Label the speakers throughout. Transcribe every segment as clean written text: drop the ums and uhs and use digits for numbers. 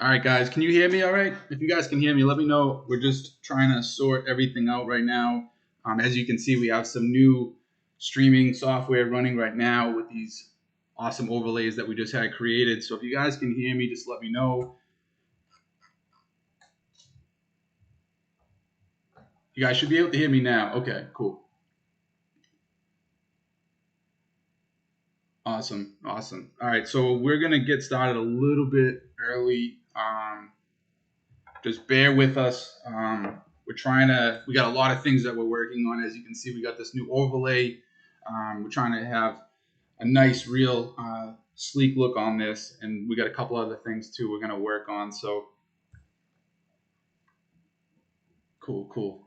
Speaker 1: All right, guys, can you hear me all right? If you guys can hear me, let me know. We're just trying to sort everything out right now. As you can see, we have some new streaming software running right now with these awesome overlays that we just had created. So if you guys can hear me, just let me know. You guys should be able to hear me now. Okay, cool. Awesome. All right, so we're going to get started a little bit early. Just bear with us. We got a lot of things that we're working on. As you can see, we got this new overlay. We're trying to have a nice, real, sleek look on this. And we got a couple other things too we're going to work on. So cool.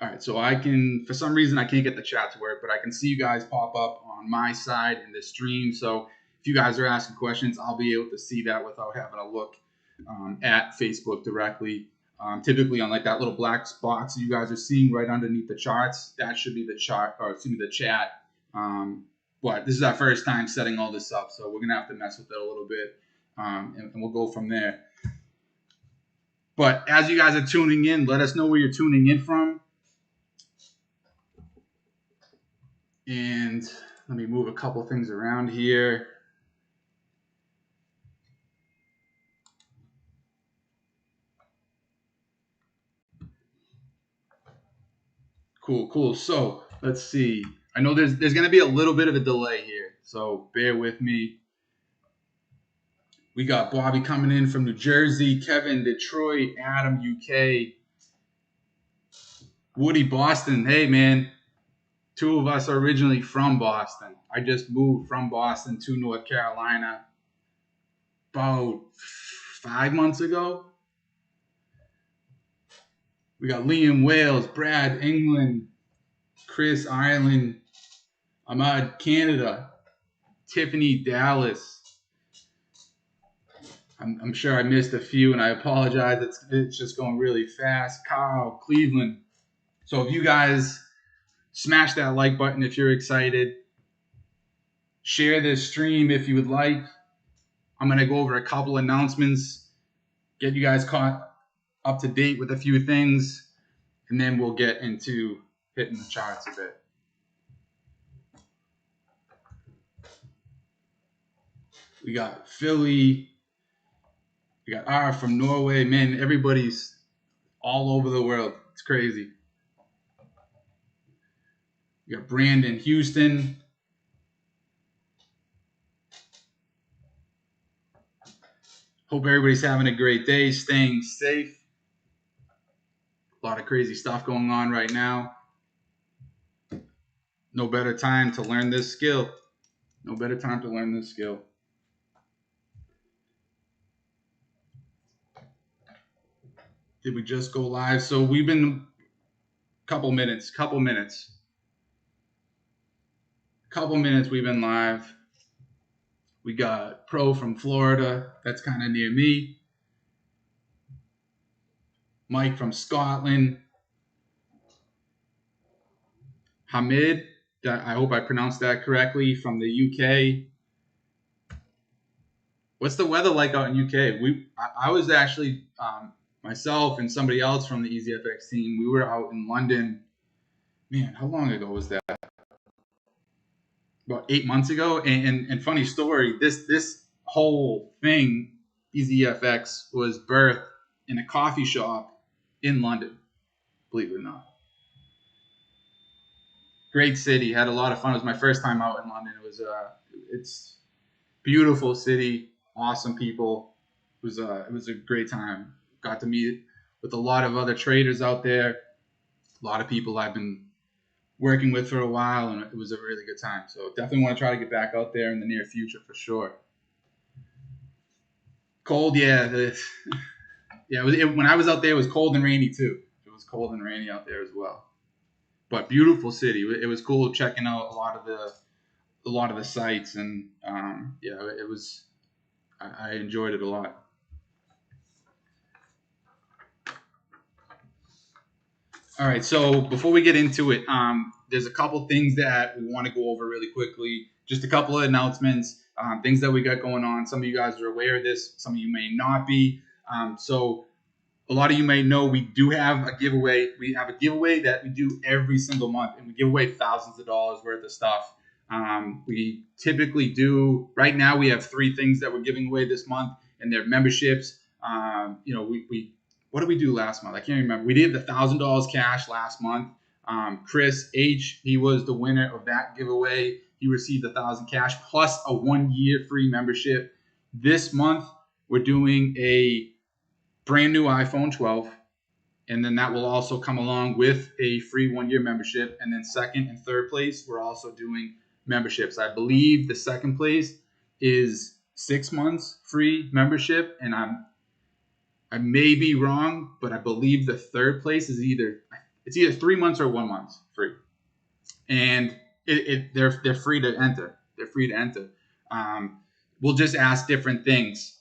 Speaker 1: All right, so for some reason, I can't get the chat to work, but I can see you guys pop up on my side in this stream. So if you guys are asking questions, I'll be able to see that without having to look at Facebook directly. Typically on like that little black box you guys are seeing right underneath the charts, that should be the chat. But this is our first time setting all this up, so we're gonna have to mess with it a little bit, and we'll go from there. But as you guys are tuning in, let us know where you're tuning in from. And let me move a couple things around here. Cool. So let's see. I know there's going to be a little bit of a delay here, so bear with me. We got Bobby coming in from New Jersey, Kevin, Detroit, Adam, UK, Woody, Boston. Hey, man. Two of us are originally from Boston. I just moved from Boston to North Carolina about 5 months ago. We got Liam, Wales, Brad, England, Chris, Ireland, Ahmad, Canada, Tiffany, Dallas. I'm sure I missed a few, and I apologize. It's just going really fast. Carl, Cleveland. So if you guys smash that like button if you're excited. Share this stream if you would like. I'm going to go over a couple announcements, get you guys caught up to date with a few things, and then we'll get into hitting the charts a bit. We got Philly. We got R from Norway. Man, everybody's all over the world. It's crazy. We got Brandon, Houston. Hope everybody's having a great day, staying safe. A lot of crazy stuff going on right now. No better time to learn this skill. Did we just go live? So we've been couple minutes we've been live. We got Pro from Florida. That's kind of near me. Mike from Scotland. Hamid, I hope I pronounced that correctly, from the UK. What's the weather like out in UK? I was actually myself and somebody else from the EasyFX team. We were out in London. Man, how long ago was that? About 8 months ago. And funny story, this whole thing, EasyFX, was birthed in a coffee shop in London, believe it or not. Great city, had a lot of fun. It was my first time out in London. It's beautiful city, awesome people. It was a great time. Got to meet with a lot of other traders out there, a lot of people I've been working with for a while, and it was a really good time. So definitely want to try to get back out there in the near future for sure. Cold, yeah. When I was out there, it was cold and rainy too. It was cold and rainy out there as well. But beautiful city. It was cool checking out a lot of the sites, and it was. I enjoyed it a lot. All right, so before we get into it, there's a couple things that we want to go over really quickly. Just a couple of announcements. things that we got going on. Some of you guys are aware of this. Some of you may not be. So a lot of you may know we do have a giveaway. We have a giveaway that we do every single month, and we give away thousands of dollars worth of stuff. We typically do, right now we have 3 things that we're giving away this month, and they're memberships. What did we do last month? I can't remember. We did the $1,000 cash last month. Chris H, he was the winner of that giveaway. He received 1,000 cash plus a 1-year free membership. This month, we're doing a brand new iPhone 12, and then that will also come along with a free 1-year membership. And then second and third place, we're also doing memberships. I believe the second place is 6 months free membership, and I may be wrong, but I believe the third place is either 3 months or 1 month free, and they're free to enter. They're free to enter. We'll just ask different things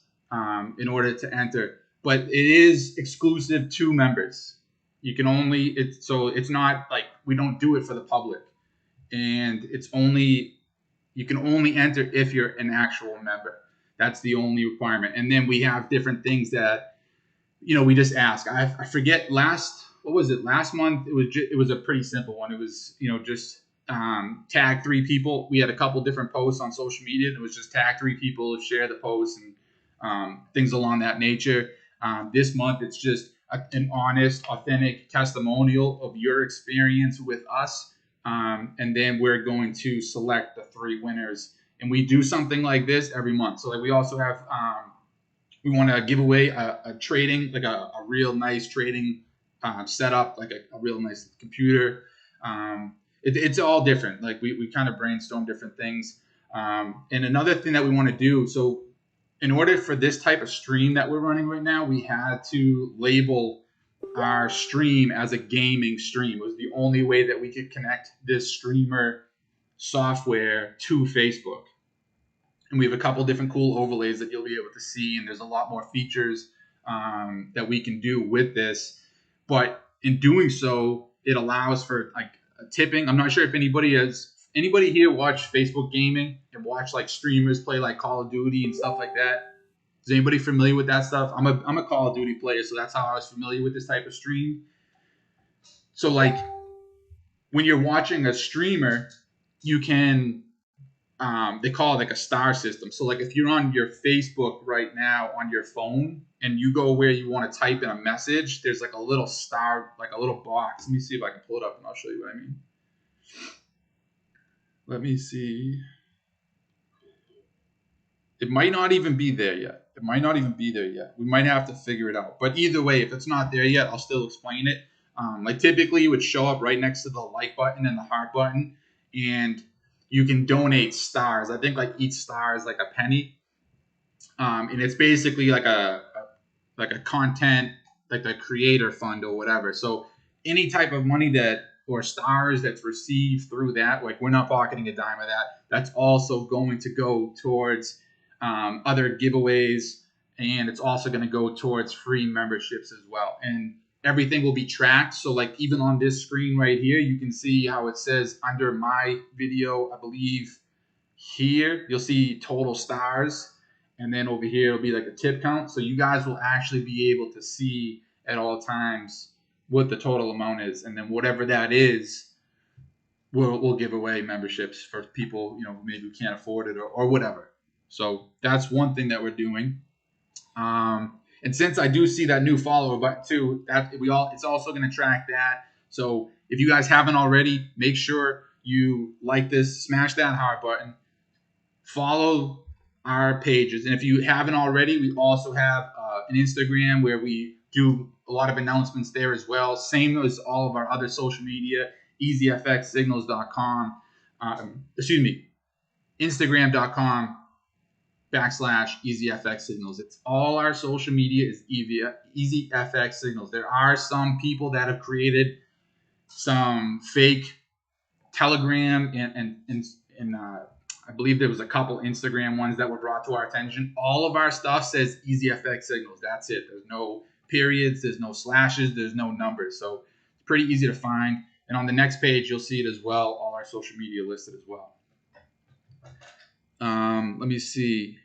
Speaker 1: in order to enter. But it is exclusive to members. You can only, it's not like we don't do it for the public. And you can only enter if you're an actual member. That's the only requirement. And then we have different things that, we just ask. I forget last month? It was a pretty simple one. It was, just tag 3 people. We had a couple different posts on social media. It was just tag 3 people, share the post, and things along that nature. This month, it's just an honest, authentic testimonial of your experience with us. And then we're going to select the 3 winners. And we do something like this every month. So we also have, we want to give away a trading, like a real nice trading setup, like a real nice computer. It's all different. Like we kind of brainstorm different things. And another thing that we want to do, so in order for this type of stream that we're running right now, we had to label our stream as a gaming stream. It was the only way that we could connect this streamer software to Facebook. And we have a couple different cool overlays that you'll be able to see, and there's a lot more features that we can do with this. But in doing so, it allows for like tipping. I'm not sure if anybody here watch Facebook gaming and watch like streamers play like Call of Duty and stuff like that? Is anybody familiar with that stuff? I'm a Call of Duty player, so that's how I was familiar with this type of stream. So like when you're watching a streamer, you can they call it like a star system. So like if you're on your Facebook right now on your phone and you go where you want to type in a message, there's like a little star, like a little box. Let me see if I can pull it up and I'll show you what I mean. Let me see. It might not even be there yet. We might have to figure it out. But either way, if it's not there yet, I'll still explain it. Like typically it would show up right next to the like button and the heart button. And you can donate stars. I think like each star is like a penny. And it's basically like a content, like the creator fund or whatever. So any type of money or stars that's received through that, like we're not pocketing a dime of that. That's also going to go towards other giveaways, and it's also going to go towards free memberships as well. And everything will be tracked. So like even on this screen right here, you can see how it says under my video, I believe here, you'll see total stars. And then over here, it'll be like a tip count. So you guys will actually be able to see at all times what the total amount is. And then whatever that is, we'll give away memberships for people, maybe can't afford it or whatever. So that's one thing that we're doing. And since I do see that new follower button too, it's also going to track that. So if you guys haven't already, make sure you like this, smash that heart button, follow our pages. And if you haven't already, we also have an Instagram where we do a lot of announcements there as well. Same as all of our other social media, EasyFXSignals.com. Instagram.com/EasyFXSignals. It's all our social media is EasyFXSignals. There are some people that have created some fake Telegram and I believe there was a couple Instagram ones that were brought to our attention. All of our stuff says EasyFXSignals. That's it. There's no periods, there's no slashes, there's no numbers. So it's pretty easy to find. And on the next page, you'll see it as well, all our social media listed as well. Let me see.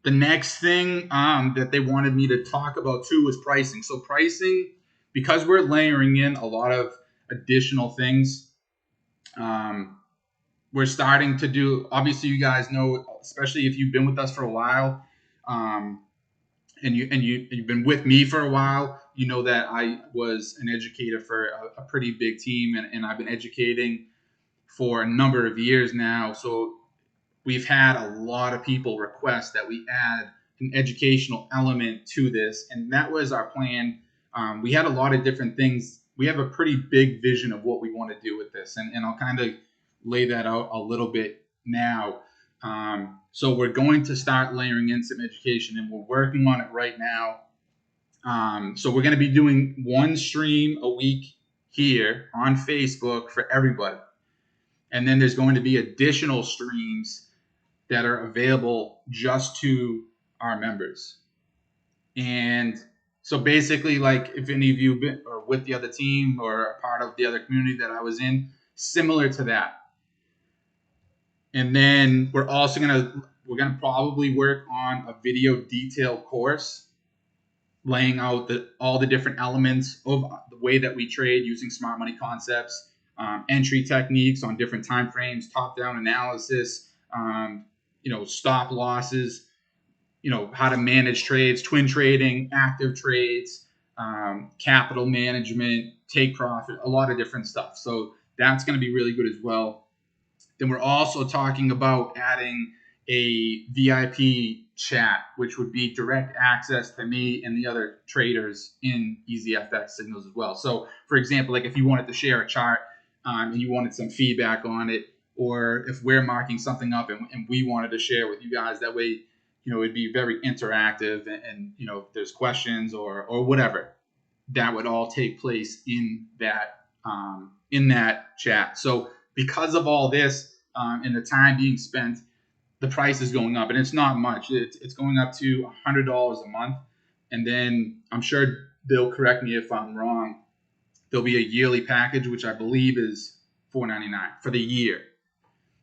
Speaker 1: The next thing that they wanted me to talk about too was pricing. So pricing, because we're layering in a lot of additional things, we're starting to do. Obviously, you guys know, especially if you've been with us for a while, and you've been with me for a while, you know that I was an educator for a pretty big team, and I've been educating for a number of years now. So we've had a lot of people request that we add an educational element to this, and that was our plan. We had a lot of different things. We have a pretty big vision of what we want to do with this, and I'll kind of lay that out a little bit now. So we're going to start layering in some education, and we're working on it right now. So we're going to be doing one stream a week here on Facebook for everybody. And then there's going to be additional streams that are available just to our members. And so basically, like if any of you been, or with the other team or a part of the other community that I was in, similar to that. And then we're gonna probably work on a video detail course laying out all the different elements of the way that we trade using smart money concepts, entry techniques on different time frames, top-down analysis, stop losses, how to manage trades, twin trading, active trades, capital management, take profit, a lot of different stuff. So that's going to be really good as well. Then we're also talking about adding a VIP chat, which would be direct access to me and the other traders in EasyFXSignals as well. So, for example, like if you wanted to share a chart and you wanted some feedback on it, or if we're marking something up and we wanted to share with you guys, that way, it'd be very interactive and if there's questions or whatever, that would all take place in that chat. So because of all this and the time being spent, the price is going up, and it's not much. It's going up to $100 a month, and then I'm sure they'll correct me if I'm wrong. There'll be a yearly package, which I believe is $4.99 for the year,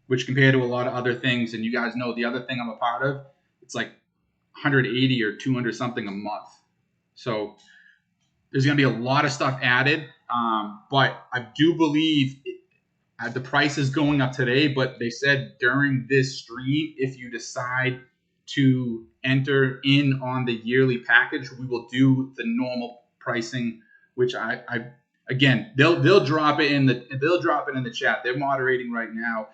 Speaker 1: which compared to a lot of other things, and you guys know the other thing I'm a part of, it's like 180 or 200 something a month. So there's going to be a lot of stuff added, but I do believe the price is going up today, but they said during this stream, if you decide to enter in on the yearly package, we will do the normal pricing, which I again, they'll drop it in the chat. They're moderating right now.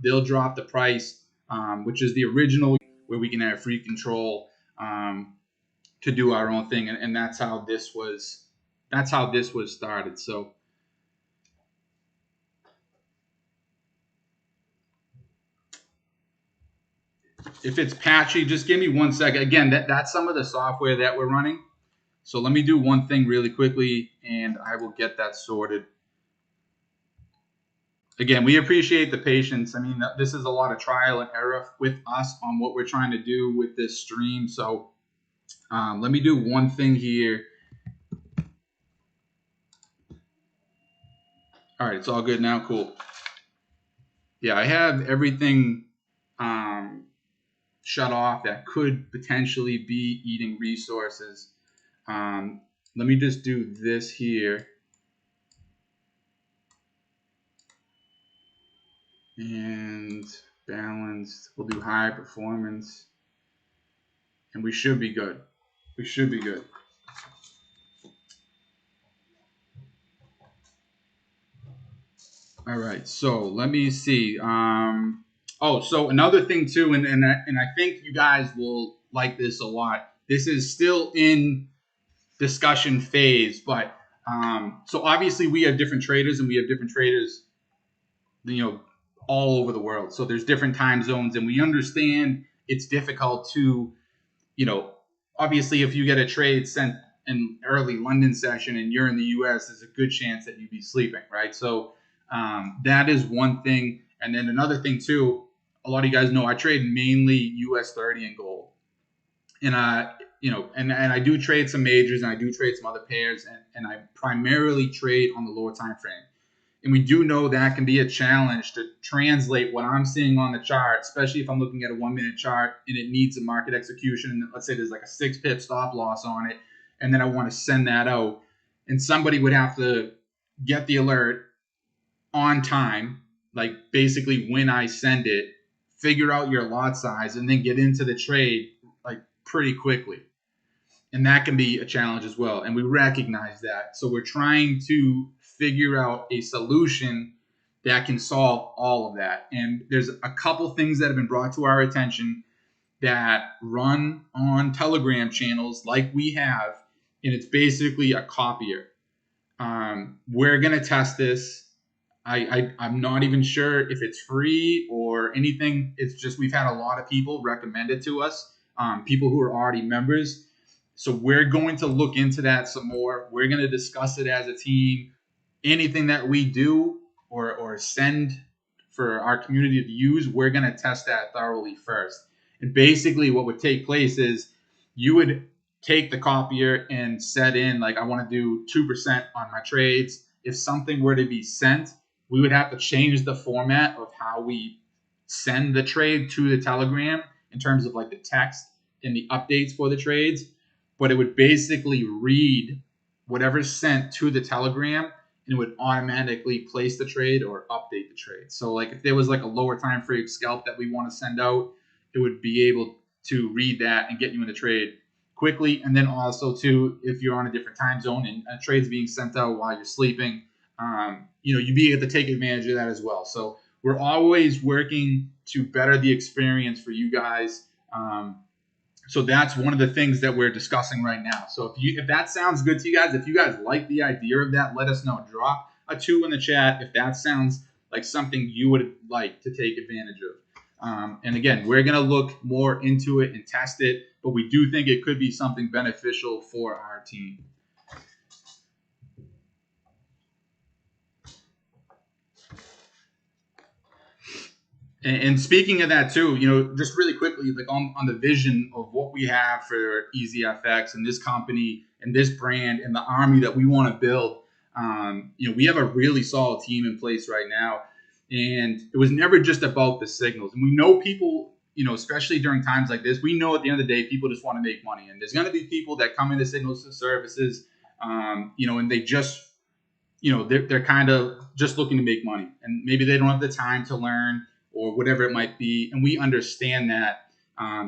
Speaker 1: They'll drop the price, which is the original, where we can have free control to do our own thing, and that's how this was started. So. If it's patchy, just give me 1 second. Again, that's some of the software that we're running. So let me do one thing really quickly, and I will get that sorted. Again, we appreciate the patience. I mean, this is a lot of trial and error with us on what we're trying to do with this stream. So let me do one thing here. All right, it's all good now. Cool. Yeah, I have everything shut off that could potentially be eating resources. Let me just do this here. And balanced. We'll do high performance. And we should be good. We should be good. All right, so let me see. So another thing too, and I think you guys will like this a lot. This is still in discussion phase, but so obviously we have different traders, and we have different traders, all over the world. So there's different time zones, and we understand it's difficult to, obviously if you get a trade sent in early London session and you're in the US, there's a good chance that you'd be sleeping, right? So that is one thing. And then another thing too, a lot of you guys know I trade mainly US 30 and gold. And and I do trade some majors, and I do trade some other pairs, and I primarily trade on the lower time frame. And we do know that can be a challenge to translate what I'm seeing on the chart, especially if I'm looking at a 1-minute chart and it needs a market execution. Let's say there's like a 6-pip stop loss on it, and then I want to send that out. And somebody would have to get the alert on time, like basically when I send it, figure out your lot size, and then get into the trade like pretty quickly. And that can be a challenge as well. And we recognize that. So we're trying to figure out a solution that can solve all of that. And there's a couple things that have been brought to our attention that run on Telegram channels like we have, and it's basically a copier. We're going to test this. I'm not even sure if it's free or anything. It's just we've had a lot of people recommend it to us, people who are already members. So we're going to look into that some more. We're going to discuss it as a team. Anything that we do or send for our community to use, we're going to test that thoroughly first. And basically what would take place is you would take the copier and set in, like, I want to do 2% on my trades. If something were to be sent, we would have to change the format of how we send the trade to the Telegram in terms of like the text and the updates for the trades. But it would basically read whatever's sent to the Telegram, and it would automatically place the trade or update the trade. So like if there was like a lower time frame scalp that we want to send out, it would be able to read that and get you in the trade quickly. And then also too, if you're on a different time zone and a trade's being sent out while you're sleeping, you'd be able to take advantage of that as well. So we're always working to better the experience for you guys. So that's one of the things that we're discussing right now. So if that sounds good to you guys, if you guys like the idea of that, let us know. Drop a 2 in the chat if that sounds like something you would like to take advantage of. And again, we're going to look more into it and test it, but we do think it could be something beneficial for our team. And speaking of that too, just really quickly, like on the vision of what we have for EasyFX and this company and this brand and the army that we want to build, we have a really solid team in place right now. And it was never just about the signals. And we know people, especially during times like this, we know at the end of the day, people just want to make money. And there's going to be people that come into signals and services, and they just, they're kind of just looking to make money. And maybe they don't have the time to learn or whatever it might be. And we understand that.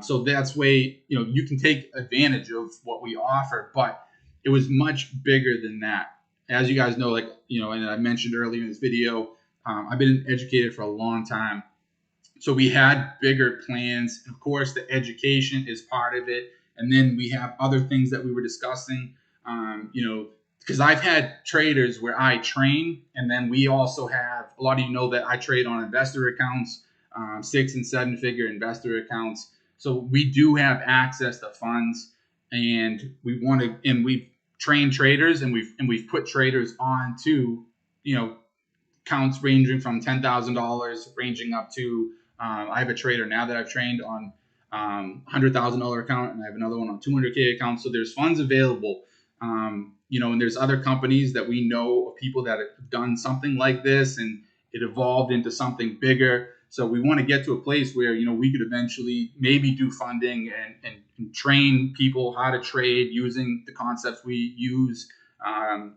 Speaker 1: So that's way, you can take advantage of what we offer, but it was much bigger than that. As you guys know, and I mentioned earlier in this video, I've been educated for a long time. So we had bigger plans. Of course, the education is part of it. And then we have other things that we were discussing, because I've had traders where I train, and then we also have, a lot of you know that I trade on investor accounts, 6 and 7 figure investor accounts. So we do have access to funds, and we've trained traders, and we've put traders on to, accounts ranging from $10,000 ranging up to, I have a trader now that I've trained on $100,000 account, and I have another one on $200K account. So there's funds available. And there's other companies that we know of people that have done something like this, and it evolved into something bigger. So we want to get to a place where, we could eventually maybe do funding and train people how to trade using the concepts we use, and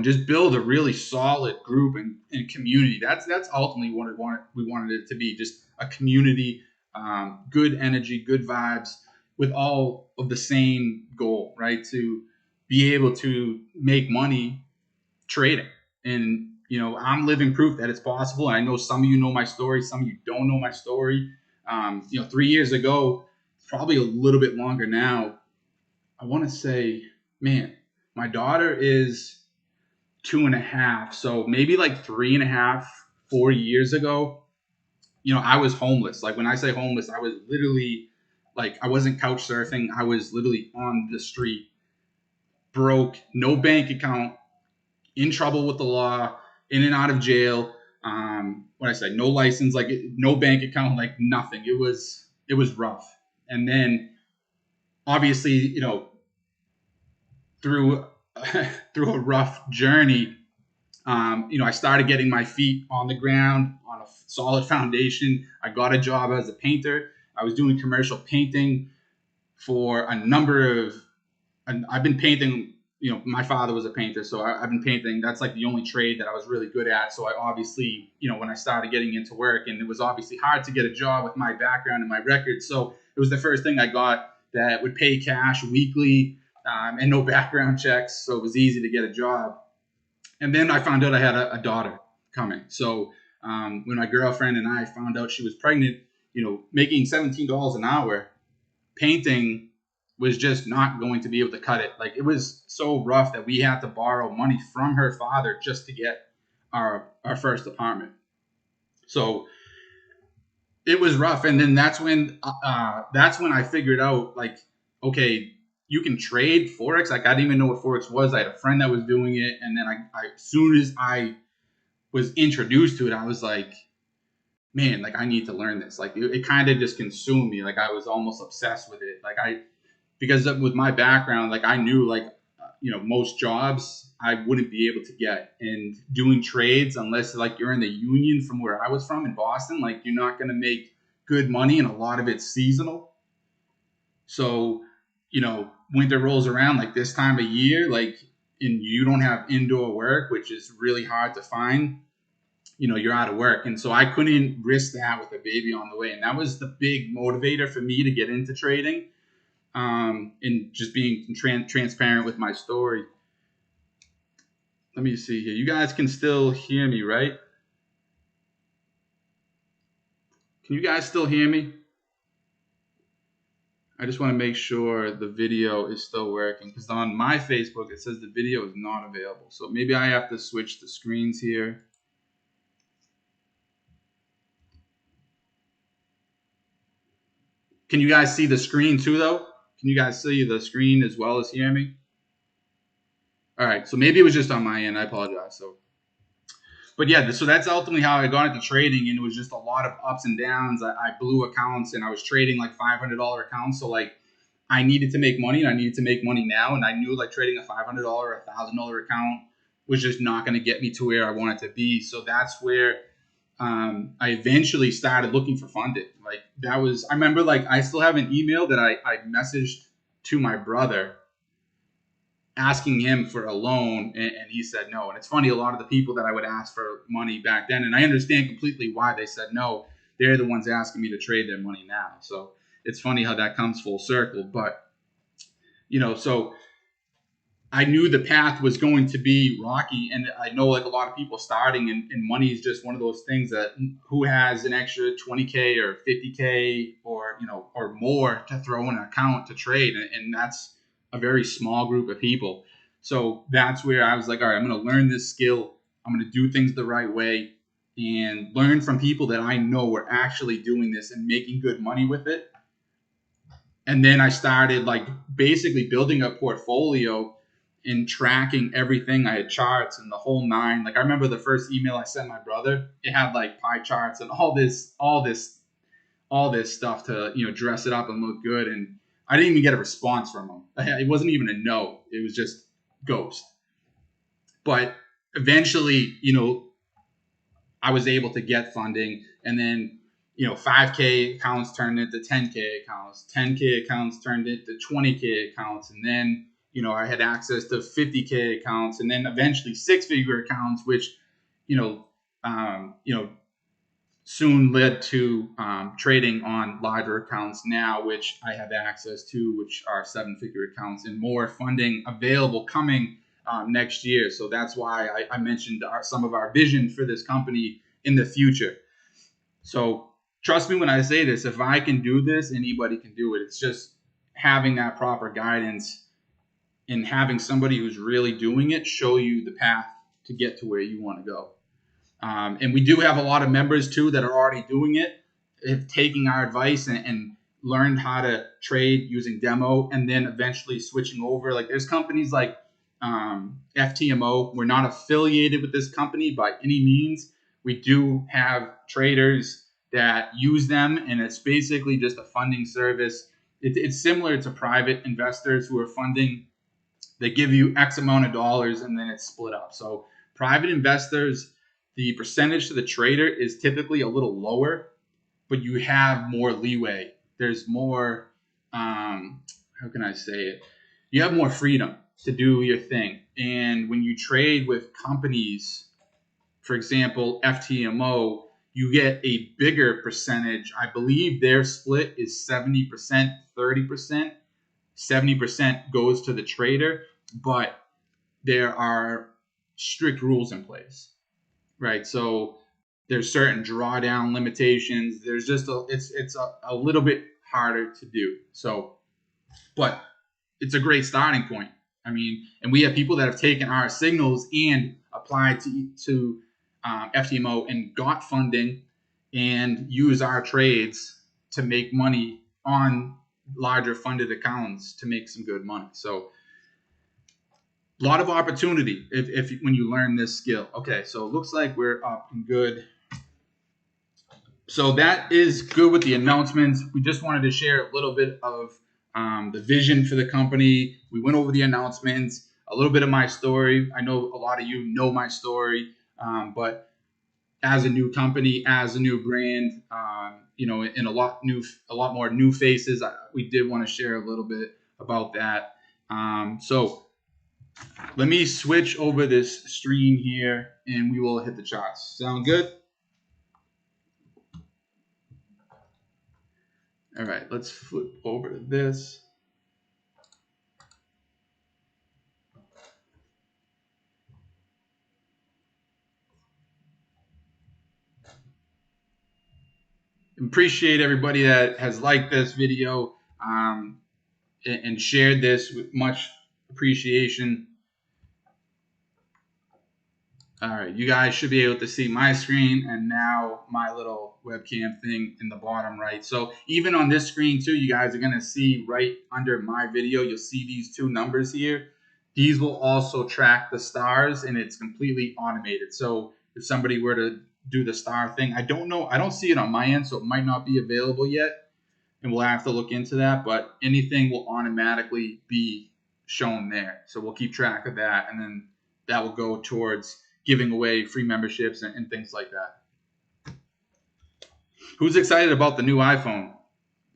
Speaker 1: just build a really solid group and community. That's ultimately what we wanted it to be, just a community, good energy, good vibes, with all of the same goal, right? To be able to make money trading. And, I'm living proof that it's possible. I know some of you know my story. Some of you don't know my story. 3 years ago, probably a little bit longer now, I want to say, man, my daughter is 2.5. So maybe like 3.5, 4 years ago, I was homeless. Like when I say homeless, I was literally I wasn't couch surfing. I was literally on the street, broke, no bank account, in trouble with the law, in and out of jail. What I say, no license, no bank account, nothing. It was rough. And then obviously, through through a rough journey, I started getting my feet on the ground on a solid foundation. I got a job as a painter. I was doing commercial painting for a number of, and I've been painting, my father was a painter, so I've been painting. That's like the only trade that I was really good at. So I obviously, when I started getting into work, and it was obviously hard to get a job with my background and my record. So it was the first thing I got that would pay cash weekly, and no background checks. So it was easy to get a job. And then I found out I had a daughter coming. So when my girlfriend and I found out she was pregnant, making $17 an hour painting was just not going to be able to cut it. Like, it was so rough that we had to borrow money from her father just to get our first apartment. So it was rough. And then that's when I figured out, like, okay, you can trade Forex. Like, I didn't even know what Forex was. I had a friend that was doing it. And then I as soon as I was introduced to it, I was like, man, like, I need to learn this. Like, it kind of just consumed me. Like, I was almost obsessed with it. Like, because with my background, like, I knew, like, most jobs I wouldn't be able to get. And doing trades, unless, like, you're in the union from where I was from in Boston, like, you're not going to make good money, and a lot of it's seasonal. So, winter rolls around, like this time of year, like, and you don't have indoor work, which is really hard to find, you're out of work. And so I couldn't risk that with a baby on the way. And that was the big motivator for me to get into trading, and just being transparent with my story. Let me see here. You guys can still hear me, right? Can you guys still hear me? I just want to make sure the video is still working, because on my Facebook it says the video is not available. So maybe I have to switch the screens here. Can you guys see the screen too, though? Can you guys see the screen as well as hear me? All right, so maybe it was just on my end. I apologize. But yeah, so that's ultimately how I got into trading, and it was just a lot of ups and downs. I blew accounts, and I was trading like $500 accounts. So, like, I needed to make money, and I needed to make money now. And I knew, like, trading a $500 or $1,000 account was just not going to get me to where I wanted to be. So that's where I eventually started looking for funding. Like, I remember, like, I still have an email that I messaged to my brother asking him for a loan, and he said no. And it's funny, a lot of the people that I would ask for money back then, and I understand completely why they said no, they're the ones asking me to trade their money now. So it's funny how that comes full circle. But, so I knew the path was going to be rocky, and I know, like, a lot of people starting, and money is just one of those things that who has an extra 20K or 50K or more to throw in an account to trade, and that's a very small group of people. So that's where I was like, all right, I'm going to learn this skill. I'm going to do things the right way and learn from people that I know were actually doing this and making good money with it. And then I started, like, basically building a portfolio and tracking everything. I had charts and the whole nine. Like, I remember the first email I sent my brother, it had like pie charts and all this stuff to, dress it up and look good. And I didn't even get a response from him. It wasn't even a no. It was just ghost. But eventually, I was able to get funding, and then, 5K accounts turned into 10K accounts, 10K accounts turned into 20K accounts. And then, I had access to 50K accounts, and then eventually 6-figure accounts, which, soon led to trading on larger accounts now, which I have access to, which are 7-figure accounts, and more funding available coming next year. So that's why I mentioned some of our vision for this company in the future. So trust me when I say this, if I can do this, anybody can do it. It's just having that proper guidance and having somebody who's really doing it show you the path to get to where you want to go. And we do have a lot of members too that are already doing it, taking our advice and learned how to trade using demo, and then eventually switching over. Like, there's companies like FTMO. We're not affiliated with this company by any means. We do have traders that use them, and it's basically just a funding service. It's similar to private investors who are funding. They give you X amount of dollars, and then it's split up. So Private investors, the percentage to the trader is typically a little lower, but you have more leeway. There's more, how can I say it? You have more freedom to do your thing. And when you trade with companies, for example, FTMO, you get a bigger percentage. I believe their split is 70%, 30%. 70% goes to the trader, but there are strict rules in place, right? So there's certain drawdown limitations. There's just it's a little bit harder to do. So, but it's a great starting point. I mean, and we have people that have taken our signals and applied to FTMO and got funding and use our trades to make money on larger funded accounts to make some good money. So a lot of opportunity if when you learn this skill. Okay, so it looks like we're up and good. So that is good with the announcements. We just wanted to share a little bit of the vision for the company. We went over the announcements, a little bit of my story. I know a lot of you know my story, but as a new company, as a new brand, in a lot more new faces, we did want to share a little bit about that. So let me switch over this stream here, and we will hit the charts. Sound good? All right, let's flip over to this. Appreciate everybody that has liked this video and shared this with much appreciation. All right, you guys should be able to see my screen and now my little webcam thing in the bottom right. So even on this screen too, you guys are going to see right under my video, you'll see these two numbers here. These will also track the stars, and it's completely automated. So if somebody were to do the star thing, I don't know, I don't see it on my end, so it might not be available yet, and we'll have to look into that, but anything will automatically be shown there. So we'll keep track of that, and then that will go towards giving away free memberships and things like that. Who's excited about the new iPhone?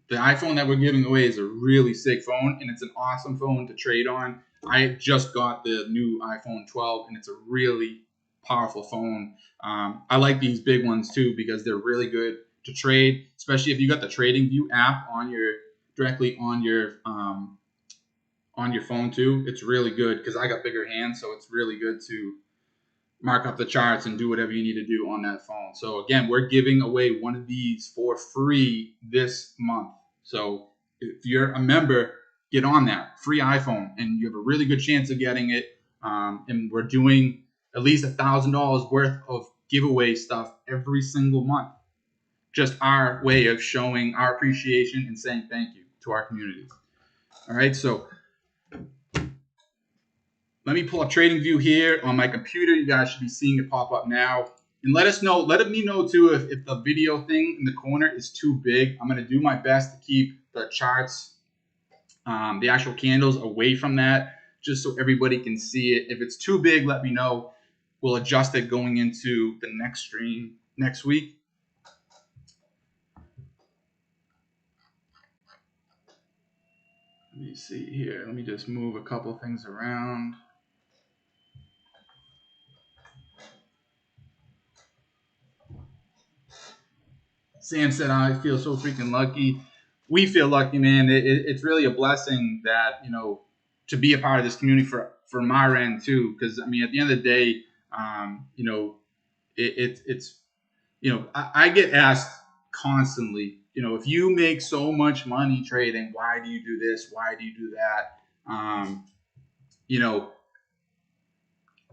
Speaker 1: The iPhone that we're giving away is a really sick phone, and it's an awesome phone to trade on. I just got the new iPhone 12, and it's a really powerful phone. I like these big ones too because they're really good to trade, especially if you got the TradingView app directly on your phone too. It's really good because I got bigger hands, so it's really good to mark up the charts and do whatever you need to do on that phone. So again, we're giving away one of these for free this month. So if you're a member, get on that free iPhone, and you have a really good chance of getting it. And we're doing at least $1,000 worth of giveaway stuff every single month. Just our way of showing our appreciation and saying thank you to our community. All right, so let me pull up TradingView here on my computer. You guys should be seeing it pop up now. And let me know too if the video thing in the corner is too big. I'm going to do my best to keep the charts, the actual candles away from that, just so everybody can see it. If it's too big, let me know. We'll adjust it going into the next stream next week. Let me see here. Let me just move a couple things around. Sam said, I feel so freaking lucky. We feel lucky, man. It's really a blessing that, to be a part of this community for my end too. Because, I mean, at the end of the day, I get asked constantly, if you make so much money trading, why do you do this? Why do you do that?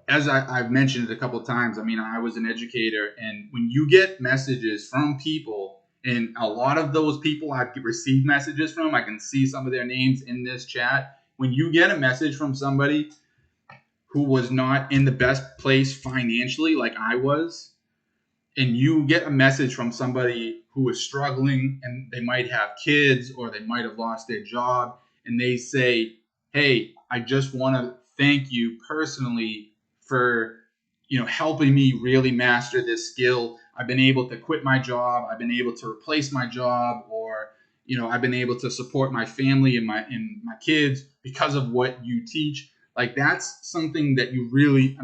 Speaker 1: As I've mentioned it a couple of times, I mean, I was an educator, and when you get messages from people, and a lot of those people I've received messages from, I can see some of their names in this chat. When you get a message from somebody who was not in the best place financially like I was, and you get a message from somebody who is struggling, and they might have kids or they might have lost their job, and they say, hey, I just want to thank you personally for helping me really master this skill. I've been able to quit my job. I've been able to replace my job, or I've been able to support my family and my kids because of what you teach. Like, that's something that you really,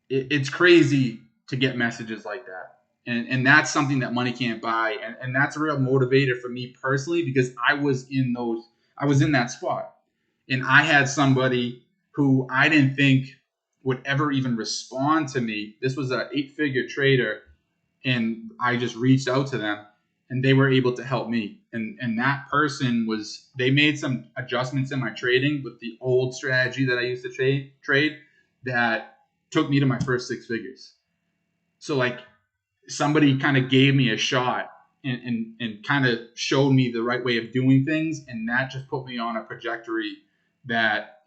Speaker 1: it's crazy to get messages like that. And that's something that money can't buy. And that's a real motivator for me personally, because I was in that spot. And I had somebody who I didn't think would ever even respond to me. This was an 8-figure trader, and I just reached out to them, and they were able to help me. And that person they made some adjustments in my trading with the old strategy that I used to trade that took me to my first 6 figures. So, like, somebody kind of gave me a shot and kind of showed me the right way of doing things, and that just put me on a trajectory that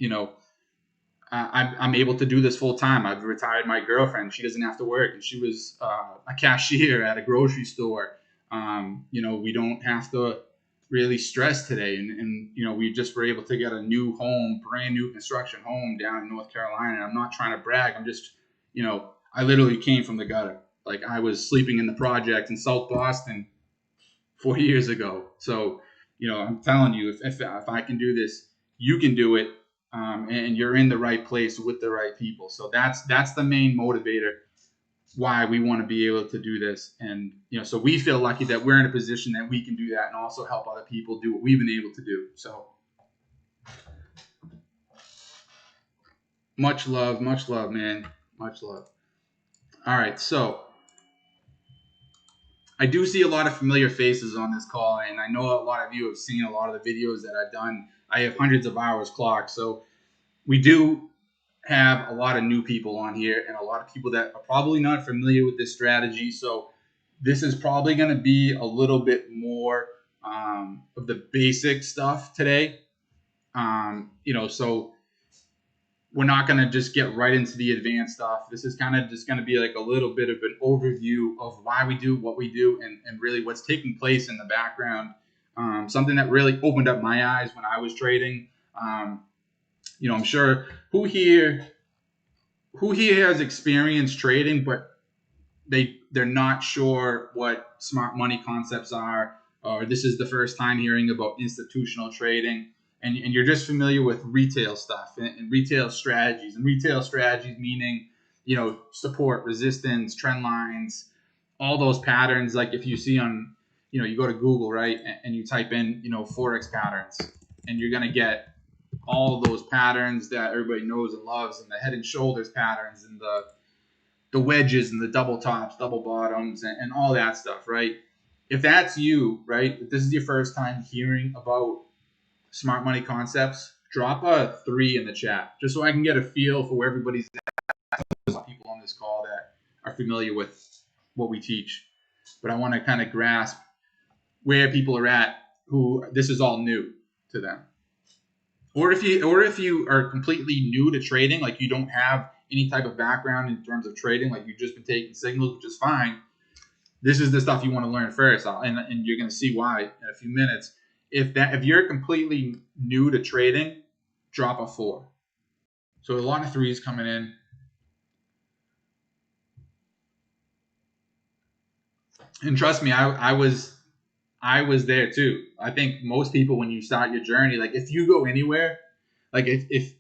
Speaker 1: I'm able to do this full time. I've retired my girlfriend; she doesn't have to work, and she was a cashier at a grocery store. We don't have to really stress today, and we just were able to get a new home, brand new construction home down in North Carolina. And I'm not trying to brag. I'm just, I literally came from the gutter. Like, I was sleeping in the project in South Boston 4 years ago. So, I'm telling you, if I can do this, you can do it, and you're in the right place with the right people. So that's the main motivator why we want to be able to do this. And so we feel lucky that we're in a position that we can do that and also help other people do what we've been able to do. So much love, man, much love. All right, so I do see a lot of familiar faces on this call, and I know a lot of you have seen a lot of the videos that I've done. I have hundreds of hours clocked, so we do have a lot of new people on here, and a lot of people that are probably not familiar with this strategy. So this is probably going to be a little bit more of the basic stuff today. So we're not going to just get right into the advanced stuff. This is kind of just going to be like a little bit of an overview of why we do what we do, and really what's taking place in the background. Something that really opened up my eyes when I was trading. I'm sure who here has experience trading, but they're not sure what smart money concepts are, or this is the first time hearing about institutional trading, and you're just familiar with retail stuff and retail strategies. And retail strategies meaning, support, resistance, trend lines, all those patterns. Like, if you see on, you go to Google, right, and you type in, Forex patterns, and you're going to get all those patterns that everybody knows and loves, and the head and shoulders patterns, and the wedges, and the double tops, double bottoms, and all that stuff, right? If that's you, right, if this is your first time hearing about smart money concepts, drop a 3 in the chat, just so I can get a feel for where everybody's at. There's people on this call that are familiar with what we teach, but I want to kind of grasp where people are at who this is all new to them. Or if you are completely new to trading, like you don't have any type of background in terms of trading, like you've just been taking signals, which is fine. This is the stuff you want to learn first, and you're going to see why in a few minutes. If you're completely new to trading, drop a 4. So a lot of 3s coming in. And trust me, I was there too. I think most people, when you start your journey, like if you go anywhere, like if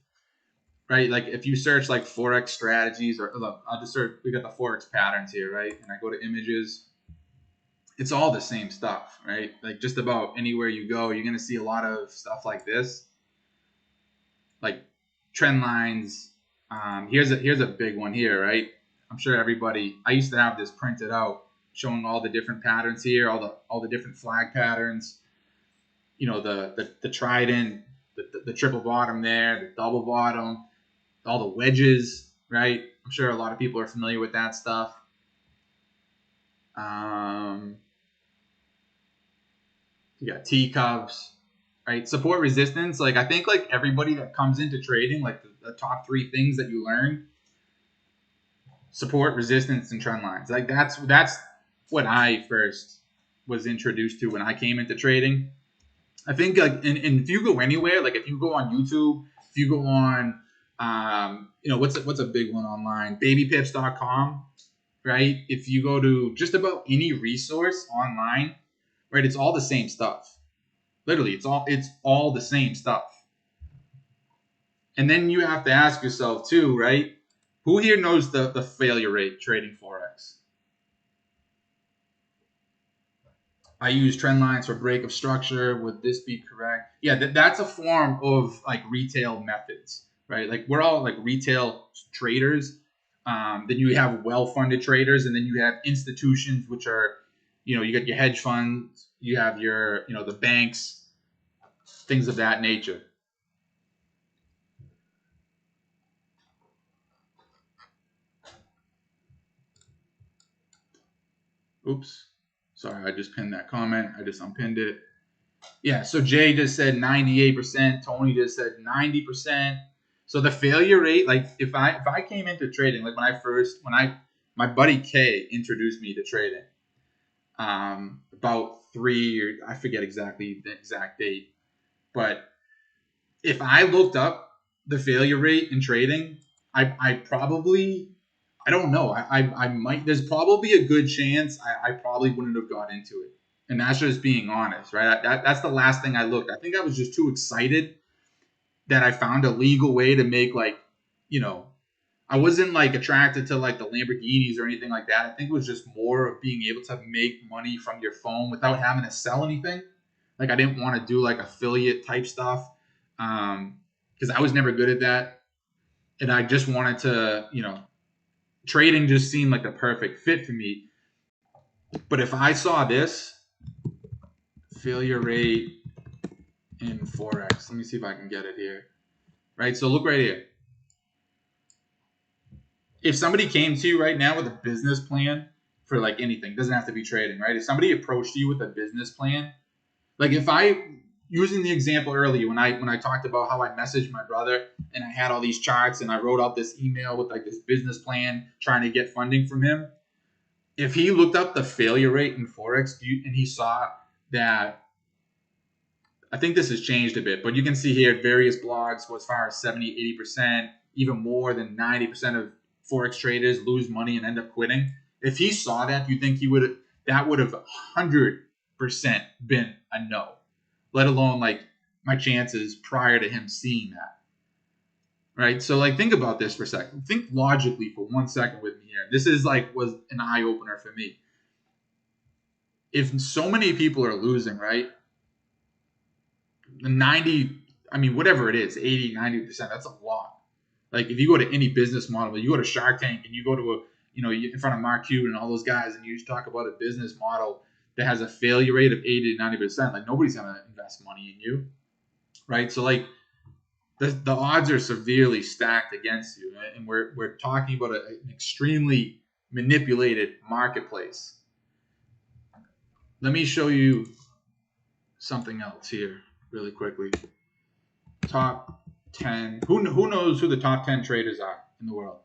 Speaker 1: right, like if you search like Forex strategies, or look, I'll just search, we got the Forex patterns here, right? And I go to images, it's all the same stuff, right? Like just about anywhere you go, you're gonna see a lot of stuff like this, like trend lines. Here's a big one here, right? I'm sure everybody. I used to have this printed out, showing all the different patterns here, all the different flag patterns. The trident, the triple bottom there, the double bottom, all the wedges, right? I'm sure a lot of people are familiar with that stuff. You got T-cups, right? Support, resistance. Like, I think like everybody that comes into trading, like the top 3 things that you learn: support, resistance, and trend lines. Like that's what I first was introduced to when I came into trading. I think like, and if you go anywhere, like if you go on YouTube, if you go on What's a big one online? Babypips.com, right? If you go to just about any resource online, right, it's all the same stuff. Literally, it's all the same stuff. And then you have to ask yourself too, right? Who here knows the failure rate trading Forex? I use trend lines for break of structure. Would this be correct? Yeah, that's a form of like retail methods, right? Like we're all like retail traders. Then you have well-funded traders, and then you have institutions, which are, you got your hedge funds, you have your, the banks, things of that nature. Oops. Sorry, I just pinned that comment. I just unpinned it. Yeah, so Jay just said 98%. Tony just said 90%. So the failure rate, like if I came into trading, like my buddy K introduced me to trading, about I forget exactly the exact date, but if I looked up the failure rate in trading, I probably, I don't know, I might, there's probably a good chance I probably wouldn't have got into it. And that's just being honest, right? That's the last thing I looked. I think I was just too excited that I found a legal way to make, like, I wasn't like attracted to like the Lamborghinis or anything like that. I think it was just more of being able to make money from your phone without having to sell anything. Like I didn't want to do like affiliate type stuff, because I was never good at that, and I just wanted to, trading just seemed like the perfect fit for me. But if I saw this failure rate in Forex, let me see if I can get it here. Right, so look right here. If somebody came to you right now with a business plan for like anything, doesn't have to be trading, right? If somebody approached you with a business plan, like if I, using the example earlier when I talked about how I messaged my brother and I had all these charts and I wrote out this email with like this business plan trying to get funding from him, if he looked up the failure rate in Forex and he saw that, I think this has changed a bit, but you can see here various blogs go as far as 70, 80%, even more than 90% of Forex traders lose money and end up quitting. If he saw that, you think that would have 100% been a no, let alone like my chances prior to him seeing that. Right? So like think about this for a second. Think logically for 1 second with me here. This is like was an eye opener for me. If so many people are losing, right? 90, I mean, whatever it is, 80, 90%, that's a lot. Like if you go to any business model, you go to Shark Tank and you go to in front of Mark Cuban and all those guys, and you talk about a business model that has a failure rate of 80 to 90%, like nobody's going to invest money in you, right? So like the odds are severely stacked against you, right? And we're talking about an extremely manipulated marketplace. Let me show you something else here really quickly. Top 10. Who knows who the top 10 traders are in the world,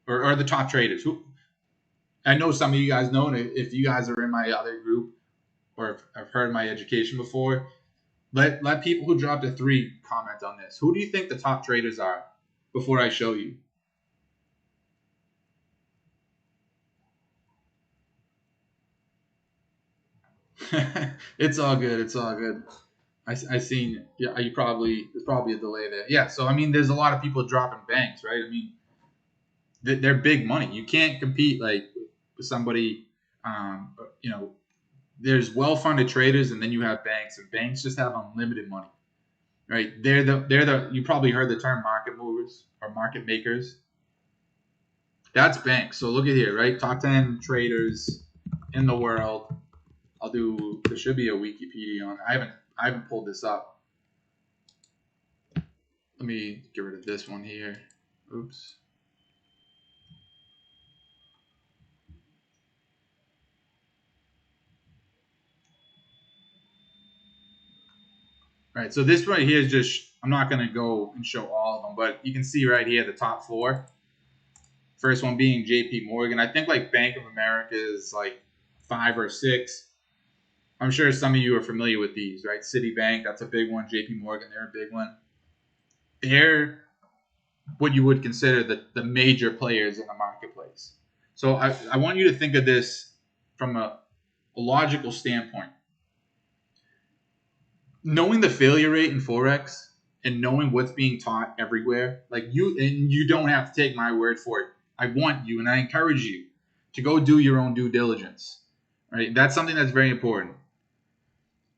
Speaker 1: or the top traders? Who, I know some of you guys know, and if you guys are in my other group or have heard my education before, let people who dropped a 3 comment on this. Who do you think the top traders are before I show you? It's all good. It's all good. I seen. Yeah, there's probably a delay there. Yeah. So I mean, there's a lot of people dropping banks, right? I mean, they're big money. You can't compete like with somebody. You know, there's well-funded traders, and then you have banks, and banks just have unlimited money, right? They're the you probably heard the term market movers or market makers. That's banks. So look at here, right? Top 10 traders in the world. There should be a Wikipedia on. I haven't pulled this up. Let me get rid of this one here. Oops. All right, so this right here is just, I'm not going to go and show all of them, but you can see right here the top 4. First one being JP Morgan. I think like Bank of America is like 5 or 6. I'm sure some of you are familiar with these, right? Citibank, that's a big one. JP Morgan, they're a big one. what you would consider the major players in the marketplace. So I want you to think of this from a logical standpoint. Knowing the failure rate in Forex and knowing what's being taught everywhere, you don't have to take my word for it. I want you and I encourage you to go do your own due diligence. Right? That's something that's very important.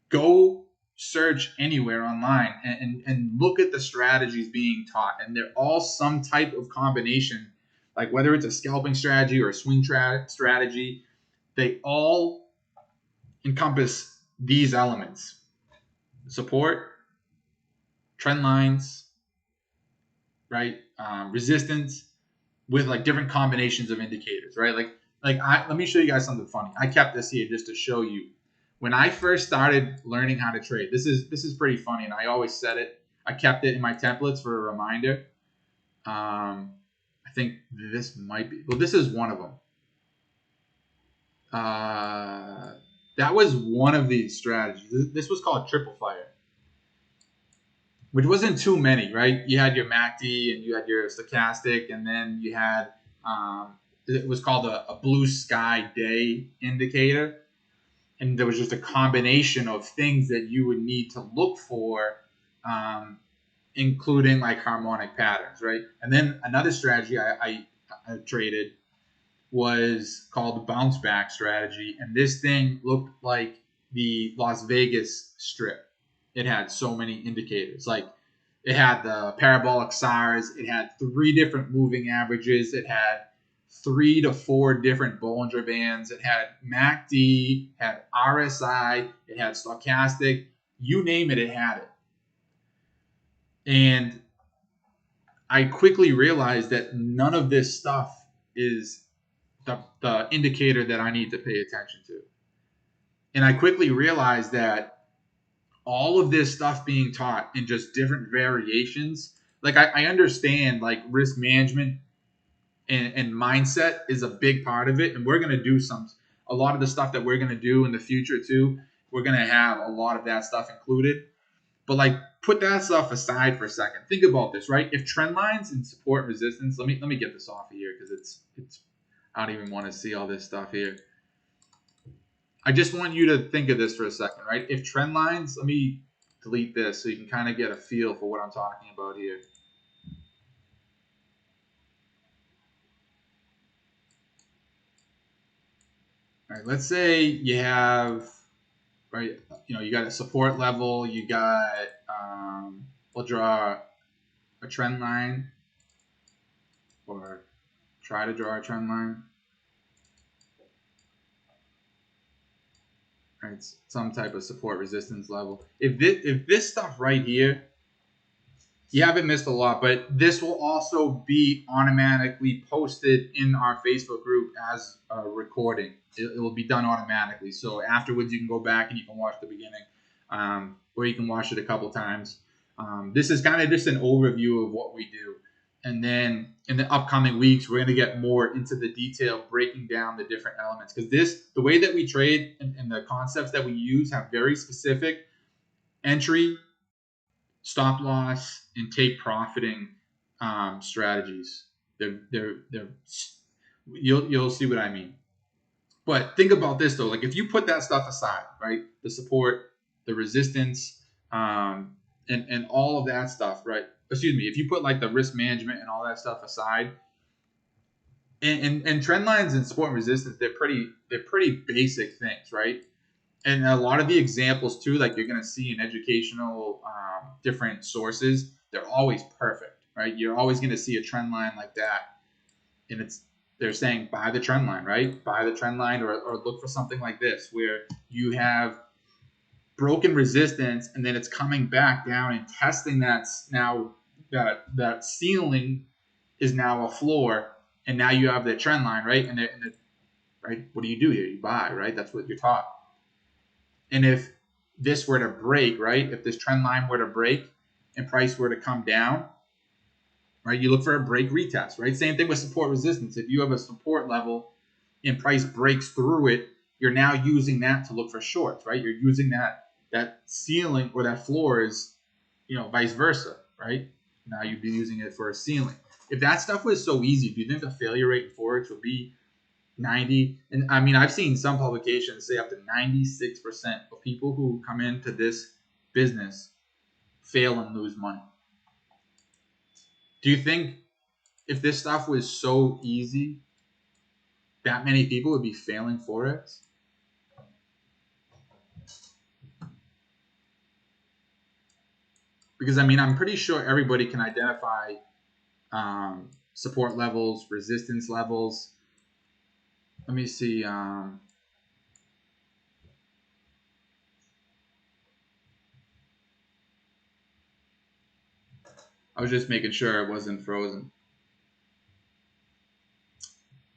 Speaker 1: Go search anywhere online and look at the strategies being taught, and they're all some type of combination, like whether it's a scalping strategy or a swing strategy, they all encompass these elements: support, trend lines, right? Resistance, with like different combinations of indicators, right? Let me show you guys something funny. I kept this here just to show you. When I first started learning how to trade, this is pretty funny, and I always said it. I kept it in my templates for a reminder. I think this might be, well, this is one of them. That was one of these strategies. This was called triple fire, which wasn't too many, right? You had your MACD and you had your stochastic, and then you had it was called a blue sky day indicator. And there was just a combination of things that you would need to look for, including like harmonic patterns, right? And then another strategy I traded was called the bounce back strategy. And this thing looked like the Las Vegas strip. It had so many indicators. Like it had the parabolic SARs. It had 3 different moving averages. It had 3 to 4 different Bollinger Bands. It had MACD, had RSI, it had stochastic. You name it, it had it. And I quickly realized that none of this stuff is the indicator that I need to pay attention to. And I quickly realized that all of this stuff being taught in just different variations, like I understand like risk management and mindset is a big part of it, and we're going to do a lot of the stuff that we're going to do in the future too. We're going to have a lot of that stuff included, but like put that stuff aside for a second. Think about this, right? If trend lines and support resistance, let me get this off of here because it's I don't even want to see all this stuff here. I just want you to think of this for a second, right? If trend lines, let me delete this so you can kind of get a feel for what I'm talking about here. All right, let's say you have, right, you got a support level, you got, we'll draw a trend line, or try to draw a trend line. Right, it's some type of support resistance level. If this stuff right here, you haven't missed a lot, but this will also be automatically posted in our Facebook group as a recording. It will be done automatically. So afterwards, you can go back and you can watch the beginning, or you can watch it a couple times. This is kind of just an overview of what we do. And then in the upcoming weeks, we're going to get more into the detail, breaking down the different elements. Because the way that we trade and the concepts that we use have very specific entry, stop loss, and take profiting strategies. You'll see what I mean. But think about this though, like if you put that stuff aside, right? The support, the resistance, and all of that stuff, right? Excuse me, if you put like the risk management and all that stuff aside, and trend lines and support and resistance, they're pretty basic things, right? And a lot of the examples too, like you're going to see in educational different sources, they're always perfect, right? You're always going to see a trend line like that, and they're saying buy the trend line, right? Buy the trend line, or look for something like this where you have broken resistance and then it's coming back down and testing that ceiling is now a floor, and now you have the trend line, right? Right, what do you do here? You buy, right? That's what you're taught. And if this were to break, right, if this trend line were to break and price were to come down, right, you look for a break retest, right? Same thing with support resistance. If you have a support level and price breaks through it, you're now using that to look for shorts, right? You're using that ceiling or that floor is, vice versa, right? Now you'd be using it for a ceiling. If that stuff was so easy, do you think the failure rate in Forex would be 90? And I mean, I've seen some publications say up to 96% of people who come into this business fail and lose money. Do you think if this stuff was so easy, that many people would be failing Forex? Because I mean, I'm pretty sure everybody can identify support levels, resistance levels. Let me see. I was just making sure it wasn't frozen.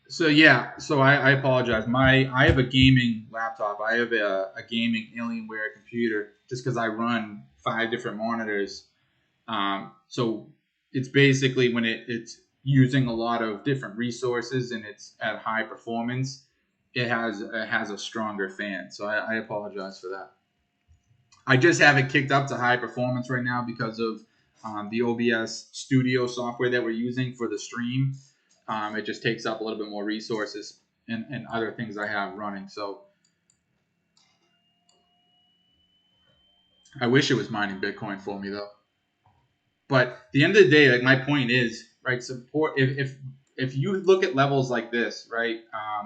Speaker 1: So yeah, so I apologize. I have a gaming laptop. I have a gaming Alienware computer just because I run 5 different monitors. So it's basically when it's using a lot of different resources and it's at high performance, it has a stronger fan. So I apologize for that. I just have it kicked up to high performance right now because of the OBS Studio software that we're using for the stream. It just takes up a little bit more resources and other things I have running. So I wish it was mining Bitcoin for me though. But at the end of the day, like my point is, right? Support. If you look at levels like this, right?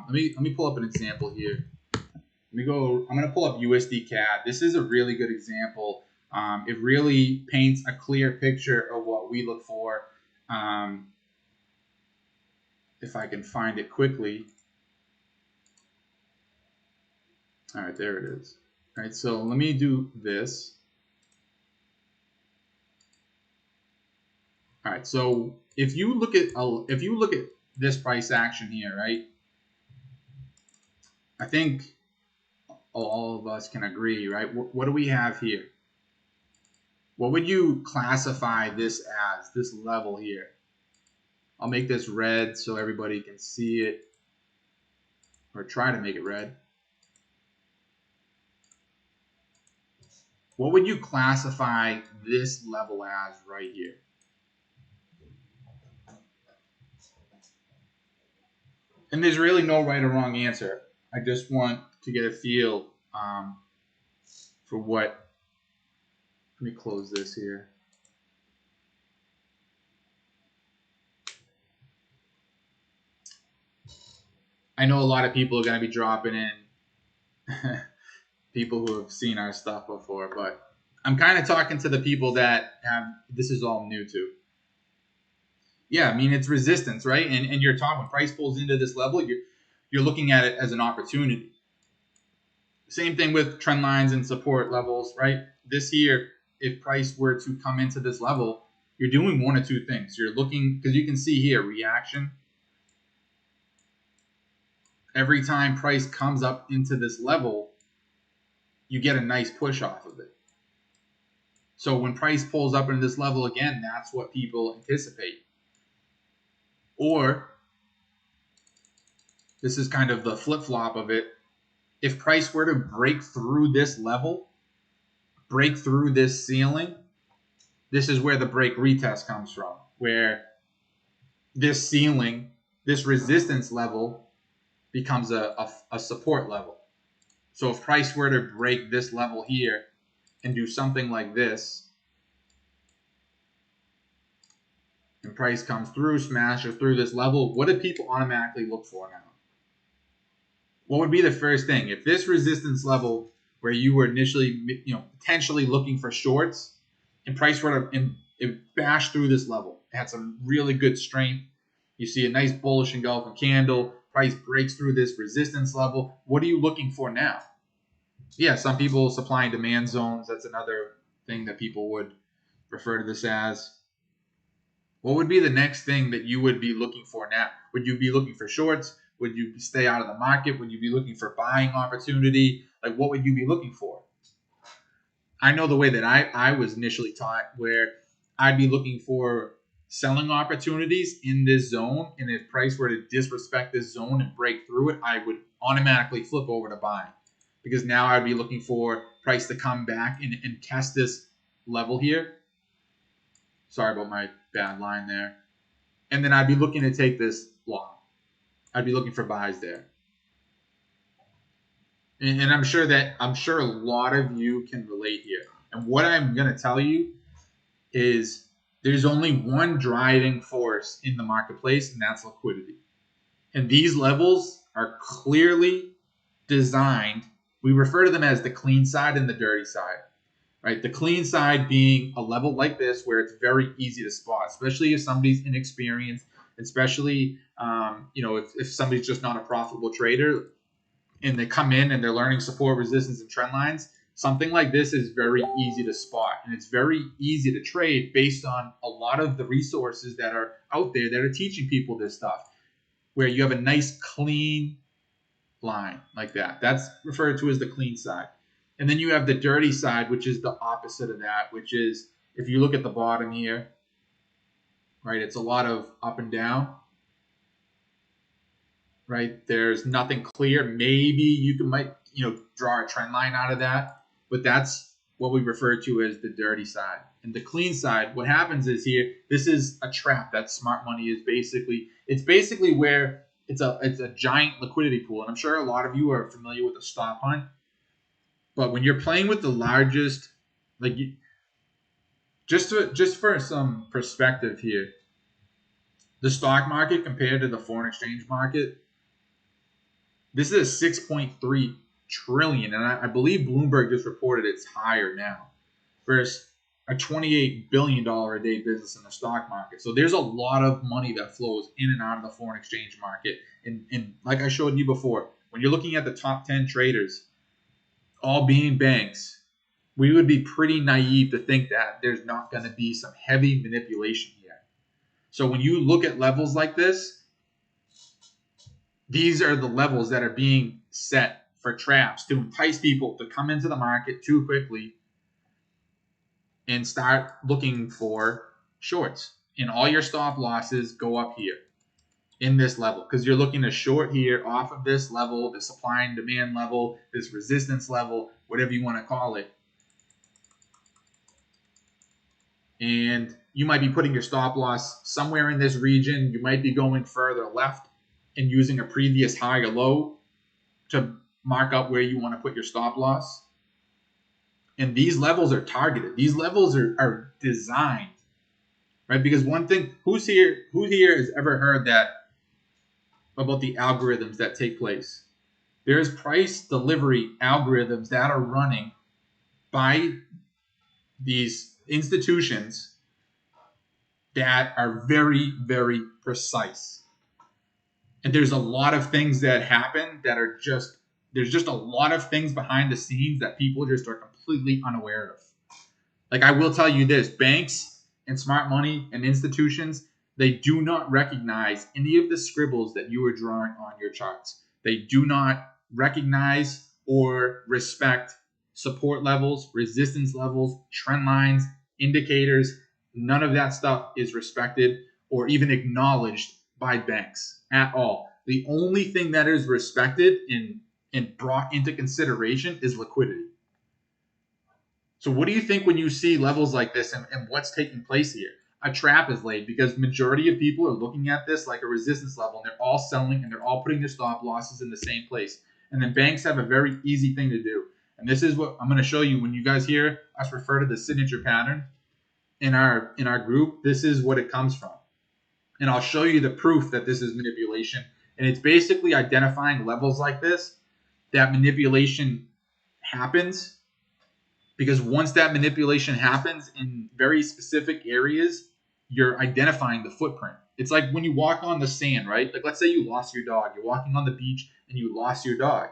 Speaker 1: Let me pull up an example here. Let me go. I'm gonna pull up USD CAD. This is a really good example. It really paints a clear picture of what we look for. If I can find it quickly. All right, there it is. All right, so let me do this. All right, so if you look at this price action here, right? I think all of us can agree, right? What do we have here? What would you classify this as, this level here? I'll make this red so everybody can see it, or try to make it red. What would you classify this level as right here? And there's really no right or wrong answer. I just want to get a feel for what. Let me close this here. I know a lot of people are going to be dropping in people who have seen our stuff before, but I'm kind of talking to the people that have this is all new to. Yeah, I mean, it's resistance, right? And you're talking when price pulls into this level, you're looking at it as an opportunity. Same thing with trend lines and support levels, right? This here, if price were to come into this level, you're doing one of two things. You're looking, because you can see here, reaction. Every time price comes up into this level, you get a nice push off of it. So when price pulls up into this level again, that's what people anticipate. Or this is kind of the flip-flop of it. If price were to break through this level, break through this ceiling, this is where the break retest comes from, where this ceiling, this resistance level becomes a support level. So if price were to break this level here and do something like this, and price comes through, smashes through this level, what do people automatically look for now? What would be the first thing? If this resistance level where you were initially, potentially looking for shorts, and price were to bash through this level, it had some really good strength. You see a nice bullish engulfing candle. Price breaks through this resistance level. What are you looking for now? Yeah, some people supply and demand zones. That's another thing that people would refer to this as. What would be the next thing that you would be looking for now? Would you be looking for shorts? Would you stay out of the market? Would you be looking for buying opportunity? Like, what would you be looking for? I know the way that I was initially taught, where I'd be looking for selling opportunities in this zone. And if price were to disrespect this zone and break through it, I would automatically flip over to buying. Because now I'd be looking for price to come back and test this level here. Sorry about my bad line there. And then I'd be looking to take this long. I'd be looking for buys there. And I'm sure a lot of you can relate here. And what I'm going to tell you is there's only one driving force in the marketplace, and that's liquidity. And these levels are clearly designed. We refer to them as the clean side and the dirty side, right? The clean side being a level like this where it's very easy to spot, especially if somebody's inexperienced, especially if somebody's just not a profitable trader and they come in and they're learning support, resistance, and trend lines. Something like this is very easy to spot, and it's very easy to trade based on a lot of the resources that are out there that are teaching people this stuff, where you have a nice clean line like that. That's referred to as the clean side. And then you have the dirty side, which is the opposite of that, which is if you look at the bottom here, right, it's a lot of up and down. Right, there's nothing clear. Maybe you might draw a trend line out of that, but that's what we refer to as the dirty side. And the clean side, what happens is here, this is a trap that smart money is basically. It's basically where it's a giant liquidity pool, and I'm sure a lot of you are familiar with a stop hunt. But when you're playing with the largest, just for some perspective here, the stock market compared to the foreign exchange market. This is a 6.3 trillion, and I believe Bloomberg just reported it's higher now, versus a $28 billion a day business in the stock market. So there's a lot of money that flows in and out of the foreign exchange market. And like I showed you before, when you're looking at the top 10 traders, all being banks, we would be pretty naive to think that there's not going to be some heavy manipulation here. So when you look at levels like this, these are the levels that are being set for traps to entice people to come into the market too quickly and start looking for shorts. And all your stop losses go up here in this level because you're looking to short here off of this level, the supply and demand level, this resistance level, whatever you want to call it. And you might be putting your stop loss somewhere in this region. You might be going further left and using a previous high or low to mark up where you want to put your stop loss. And these levels are targeted. These levels are designed, right? Because one thing, who here has ever heard that about the algorithms that take place? There's price delivery algorithms that are running by these institutions that are very, very precise. And there's a lot of things that happen that are there's just a lot of things behind the scenes that people just are completely unaware of. Like I will tell you this, banks and smart money and institutions, they do not recognize any of the scribbles that you are drawing on your charts. They do not recognize or respect support levels, resistance levels, trend lines, indicators. None of that stuff is respected or even acknowledged by banks at all. The only thing that is respected and brought into consideration is liquidity. So what do you think when you see levels like this and what's taking place here? A trap is laid because majority of people are looking at this like a resistance level and they're all selling and they're all putting their stop losses in the same place. And then banks have a very easy thing to do. And this is what I'm going to show you when you guys hear us refer to the signature pattern in our group. This is what it comes from. And I'll show you the proof that this is manipulation. And it's basically identifying levels like this, that manipulation happens. Because once that manipulation happens in very specific areas, you're identifying the footprint. It's like when you walk on the sand, right? Like let's say you lost your dog. You're walking on the beach and you lost your dog.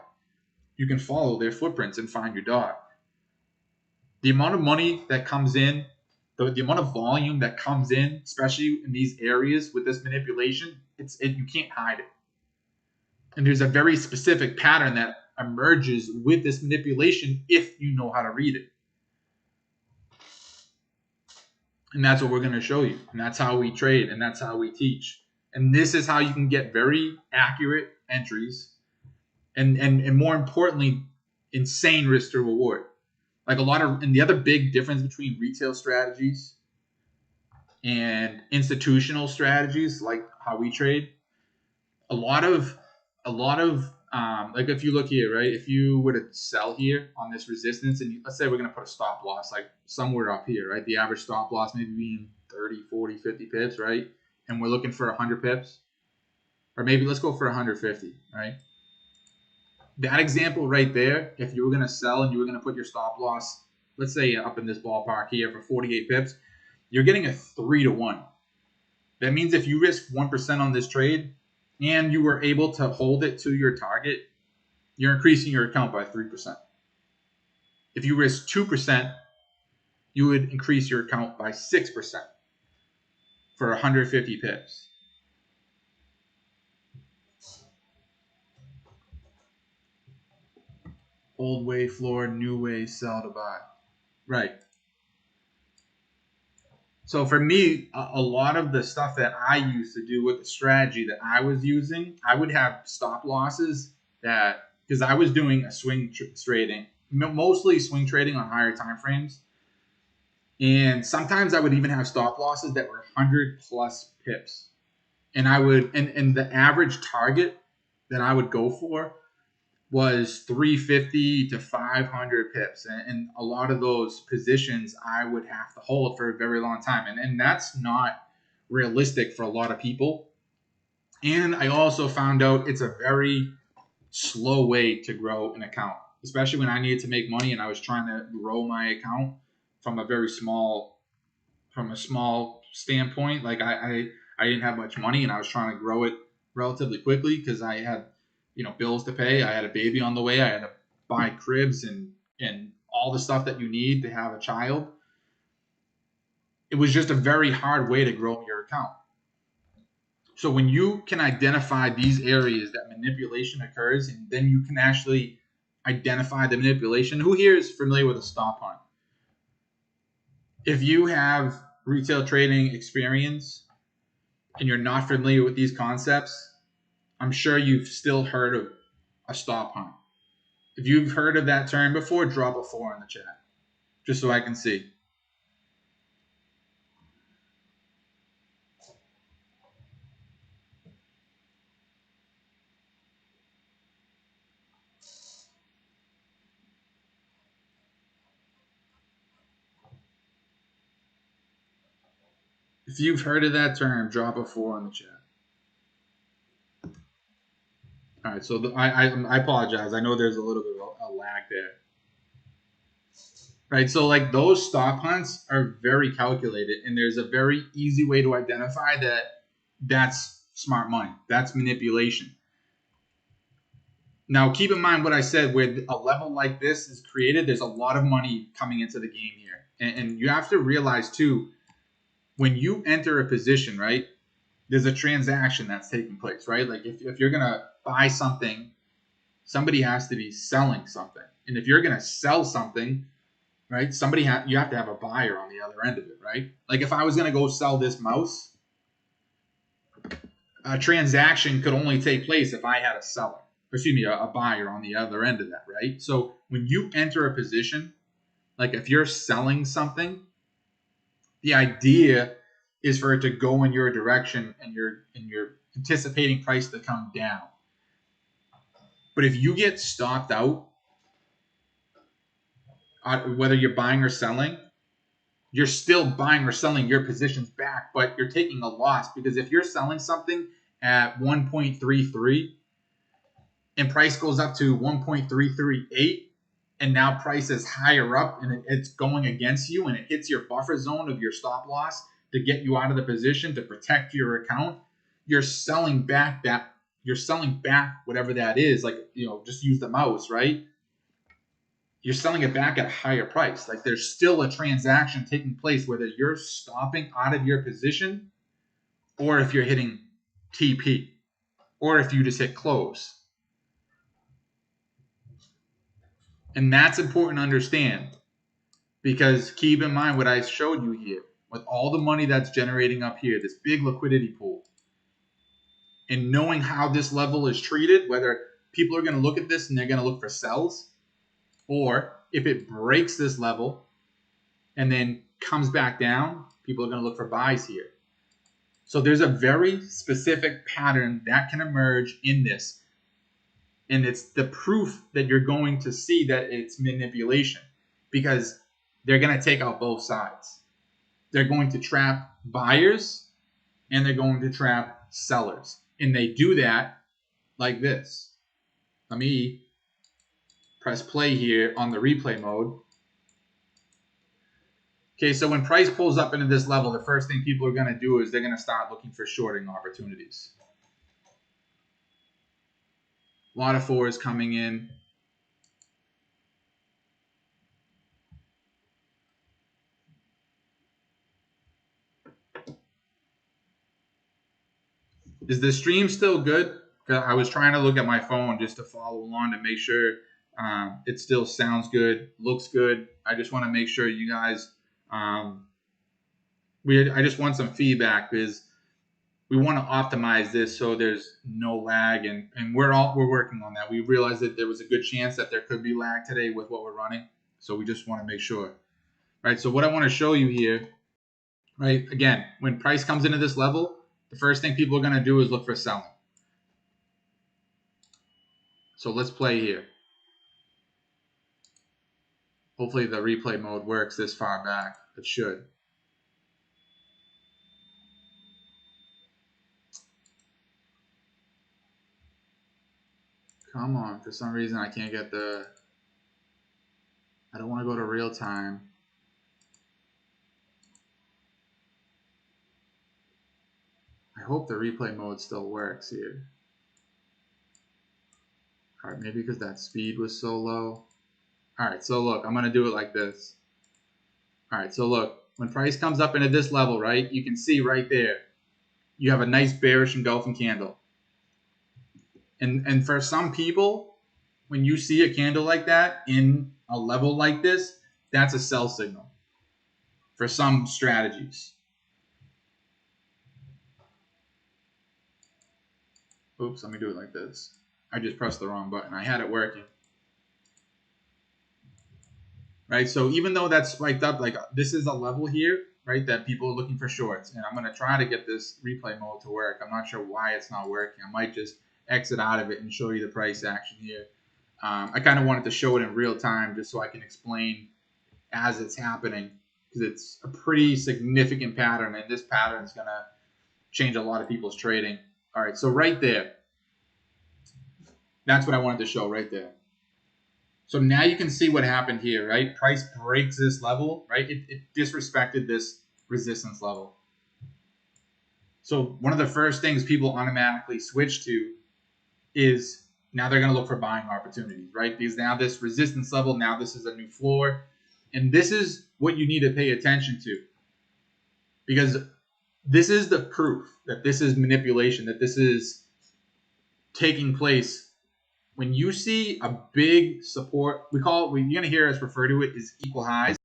Speaker 1: You can follow their footprints and find your dog. The amount of money that comes in, the amount of volume that comes in, especially in these areas with this manipulation, you can't hide it. And there's a very specific pattern that emerges with this manipulation if you know how to read it. And that's what we're going to show you. And that's how we trade and that's how we teach. And this is how you can get very accurate entries and more importantly, insane risk to reward. Like and the other big difference between retail strategies and institutional strategies like how we trade, a lot of like if you look here, right? If you were to sell here on this resistance, and let's say we're going to put a stop loss like somewhere up here, right? The average stop loss maybe being 30, 40, 50 pips, right? And we're looking for 100 pips, or maybe let's go for 150, right? That example right there, if you were going to sell and you were going to put your stop loss, let's say up in this ballpark here for 48 pips, you're getting a 3-to-1. That means if you risk 1% on this trade and you were able to hold it to your target, you're increasing your account by 3%. If you risk 2%, you would increase your account by 6% for 150 pips. Old way floor, new way sell to buy. Right. So for me, a lot of the stuff that I used to do with the strategy that I was using, I would have stop losses that, because I was doing a swing trading, mostly swing trading on higher time frames. And sometimes I would even have stop losses that were 100 plus pips. And I would, and the average target that I would go for was 350 to 500 pips. And a lot of those positions I would have to hold for a very long time. And that's not realistic for a lot of people. And I also found out it's a very slow way to grow an account, especially when I needed to make money and I was trying to grow my account from a small standpoint. Like I didn't have much money and I was trying to grow it relatively quickly because I had, bills to pay. I had a baby on the way. I had to buy cribs and all the stuff that you need to have a child. It was just a very hard way to grow your account. So when you can identify these areas that manipulation occurs, and then you can actually identify the manipulation. Who here is familiar with a stop hunt? If you have retail trading experience and you're not familiar with these concepts, I'm sure you've still heard of a stop hunt. If you've heard of that term before, drop a 4 in the chat, just so I can see. If you've heard of that term, drop a 4 in the chat. All right, so I apologize. I know there's a little bit of a lag there. Right, so like those stop hunts are very calculated, and there's a very easy way to identify that that's smart money. That's manipulation. Now, keep in mind what I said, where a level like this is created, there's a lot of money coming into the game here. And you have to realize, too, when you enter a position, right, there's a transaction that's taking place, right? Like if you're going to buy something, somebody has to be selling something. And if you're going to sell something, right, you have to have a buyer on the other end of it, right? Like if I was going to go sell this mouse, a transaction could only take place if I had a buyer on the other end of that, right? So when you enter a position, like if you're selling something, the idea is for it to go in your direction and you're anticipating price to come down. But if you get stopped out, whether you're buying or selling, you're still buying or selling your positions back, but you're taking a loss, because if you're selling something at 1.33 and price goes up to 1.338 and now price is higher up and it's going against you and it hits your buffer zone of your stop loss to get you out of the position to protect your account, you're selling back whatever that is. Like, just use the mouse, right? You're selling it back at a higher price. Like there's still a transaction taking place, whether you're stopping out of your position or if you're hitting TP or if you just hit close. And that's important to understand, because keep in mind what I showed you here with all the money that's generating up here, this big liquidity pool, and knowing how this level is treated, whether people are going to look at this and they're going to look for sells, or if it breaks this level and then comes back down, people are going to look for buys here. So there's a very specific pattern that can emerge in this. And it's the proof that you're going to see that it's manipulation, because they're going to take out both sides. They're going to trap buyers and they're going to trap sellers. And they do that like this. Let me press play here on the replay mode. Okay, so when price pulls up into this level, the first thing people are going to do is they're going to start looking for shorting opportunities. A lot of fours coming in. Is the stream still good? I was trying to look at my phone just to follow along to make sure it still sounds good, looks good. I just want to make sure you guys, I just want some feedback, because we want to optimize this so there's no lag, and we're working on that. We realized that there was a good chance that there could be lag today with what we're running, so we just want to make sure. Right, so what I want to show you here, right, again, when price comes into this level, the first thing people are going to do is look for selling. So let's play here. Hopefully the replay mode works this far back. It should. Come on, for some reason I can't get the... I don't want to go to real time. I hope the replay mode still works here. All right, maybe because that speed was so low. All right, so look, I'm going to do it like this. All right, so look, when price comes up into this level, right, you can see right there, you have a nice bearish engulfing candle. And for some people, when you see a candle like that in a level like this, that's a sell signal for some strategies. Oops, let me do it like this. I just pressed the wrong button. I had it working. Right, so even though that's spiked up, like this is a level here, right, that people are looking for shorts. And I'm going to try to get this replay mode to work. I'm not sure why it's not working. I might just exit out of it and show you the price action here. I kind of wanted to show it in real time just so I can explain as it's happening, because it's a pretty significant pattern, and this pattern is going to change a lot of people's trading. All right, so right there, that's what I wanted to show right there. So now you can see what happened here, right? Price breaks this level, right? It disrespected this resistance level. So one of the first things people automatically switch to is now they're going to look for buying opportunities, right? Because now this resistance level, now this is a new floor. And this is what you need to pay attention to, because this is the proof that this is manipulation, that this is taking place. When you see a big support, we call it, you're going to hear us refer to it as equal highs.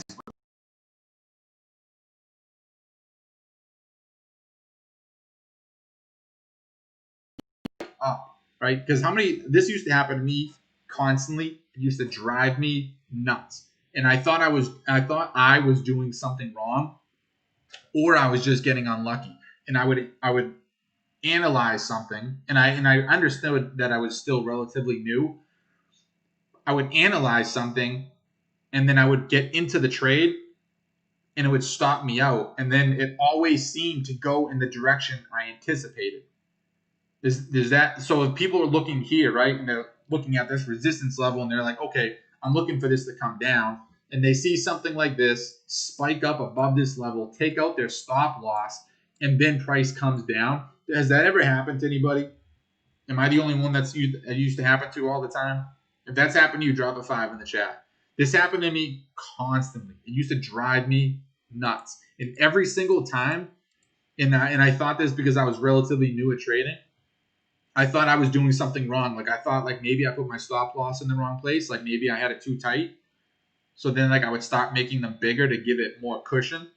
Speaker 1: Up, right? Because this used to happen to me constantly. It used to drive me nuts. And I thought I was doing something wrong, or I was just getting unlucky. And I would analyze something, and I understood that I was still relatively new. I would analyze something, and then I would get into the trade, and it would stop me out. And then it always seemed to go in the direction I anticipated. There's that. So if people are looking here, right, and they're looking at this resistance level, and they're like, okay, I'm looking for this to come down, and they see something like this spike up above this level, take out their stop loss, and then price comes down. Has that ever happened to anybody? Am I the only one that used to happen to all the time? If that's happened to you, drop a 5 in the chat. This happened to me constantly. It used to drive me nuts. And every single time, and I thought this because I was relatively new at trading, I thought I was doing something wrong. Like I thought like maybe I put my stop loss in the wrong place. Like maybe I had it too tight. So then like I would start making them bigger to give it more cushion.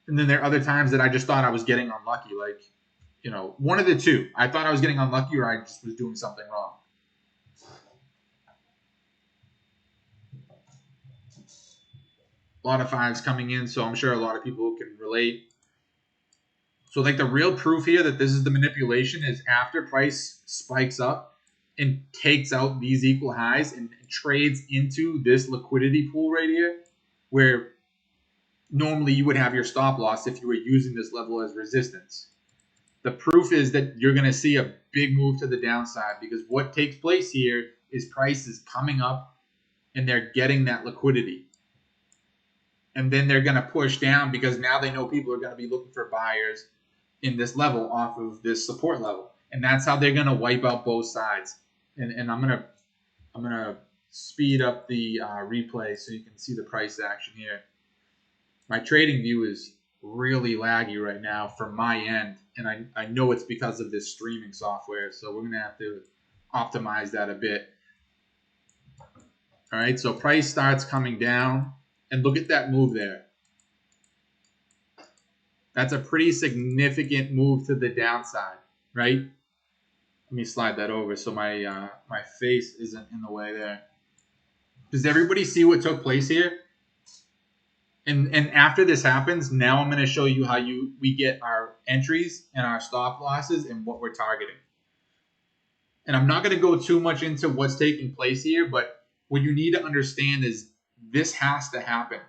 Speaker 1: And then there are other times that I just thought I was getting unlucky. Like, you know, one of the two. I thought I was getting unlucky, or I just was doing something wrong. A lot of fives coming in, so I'm sure a lot of people can relate. So like the real proof here that this is the manipulation is after price spikes up and takes out these equal highs and trades into this liquidity pool right here, where normally you would have your stop loss if you were using this level as resistance. The proof is that you're going to see a big move to the downside, because what takes place here is price is coming up and they're getting that liquidity. And then they're going to push down because now they know people are going to be looking for buyers in this level off of this support level. And that's how they're going to wipe out both sides. And I'm going to speed up the replay so you can see the price action here. My trading view is really laggy right now from my end, and I know it's because of this streaming software, so we're going to have to optimize that a bit. All right, so price starts coming down, and look at that move there. That's a pretty significant move to the downside, right? Let me slide that over so my my face isn't in the way there. Does everybody see what took place here? And after this happens, now I'm going to show you how we get our entries and our stop losses and what we're targeting. And I'm not going to go too much into what's taking place here, but what you need to understand is this has to happen.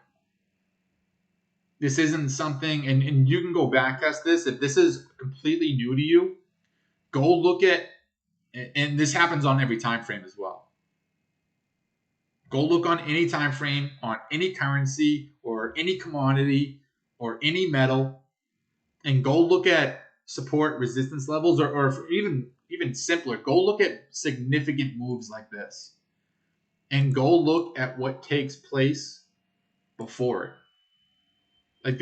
Speaker 1: This isn't something, and you can go back test this. If this is completely new to you, go look at, and this happens on every time frame as well. Go look on any time frame, on any currency or any commodity or any metal, and go look at support resistance levels, or even simpler, go look at significant moves like this. And go look at what takes place before it. Like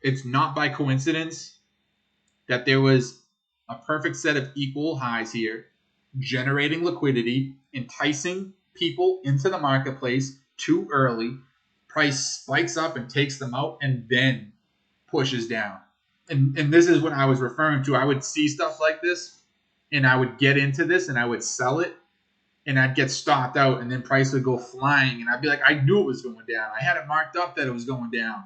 Speaker 1: it's not by coincidence that there was a perfect set of equal highs here, generating liquidity, enticing people into the marketplace too early. Price spikes up and takes them out and then pushes down. And this is what I was referring to. I would see stuff like this and I would get into this and I would sell it and I'd get stopped out and then price would go flying and I'd be like, I knew it was going down. I had it marked up that it was going down.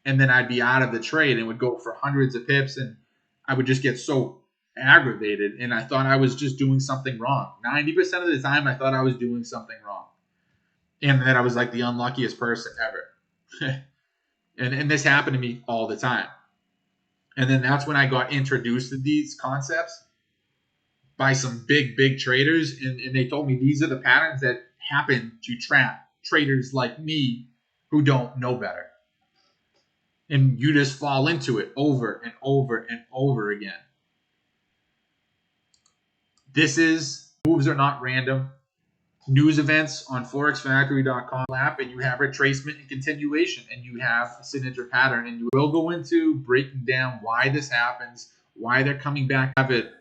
Speaker 1: And then I'd be out of the trade and would go for hundreds of pips and I would just get so aggravated and I thought I was just doing something wrong. 90% of the time I thought I was doing something wrong. And that I was like the unluckiest person ever. and this happened to me all the time. And then that's when I got introduced to these concepts by some big traders. And they told me these are the patterns that happen to trap traders like me who don't know better. And you just fall into it over and over and over again. Moves are not random. News events on forexfactory.com app, and you have retracement and continuation, and you have a signature pattern, and you will go into breaking down why this happens, why they're coming back. Have it.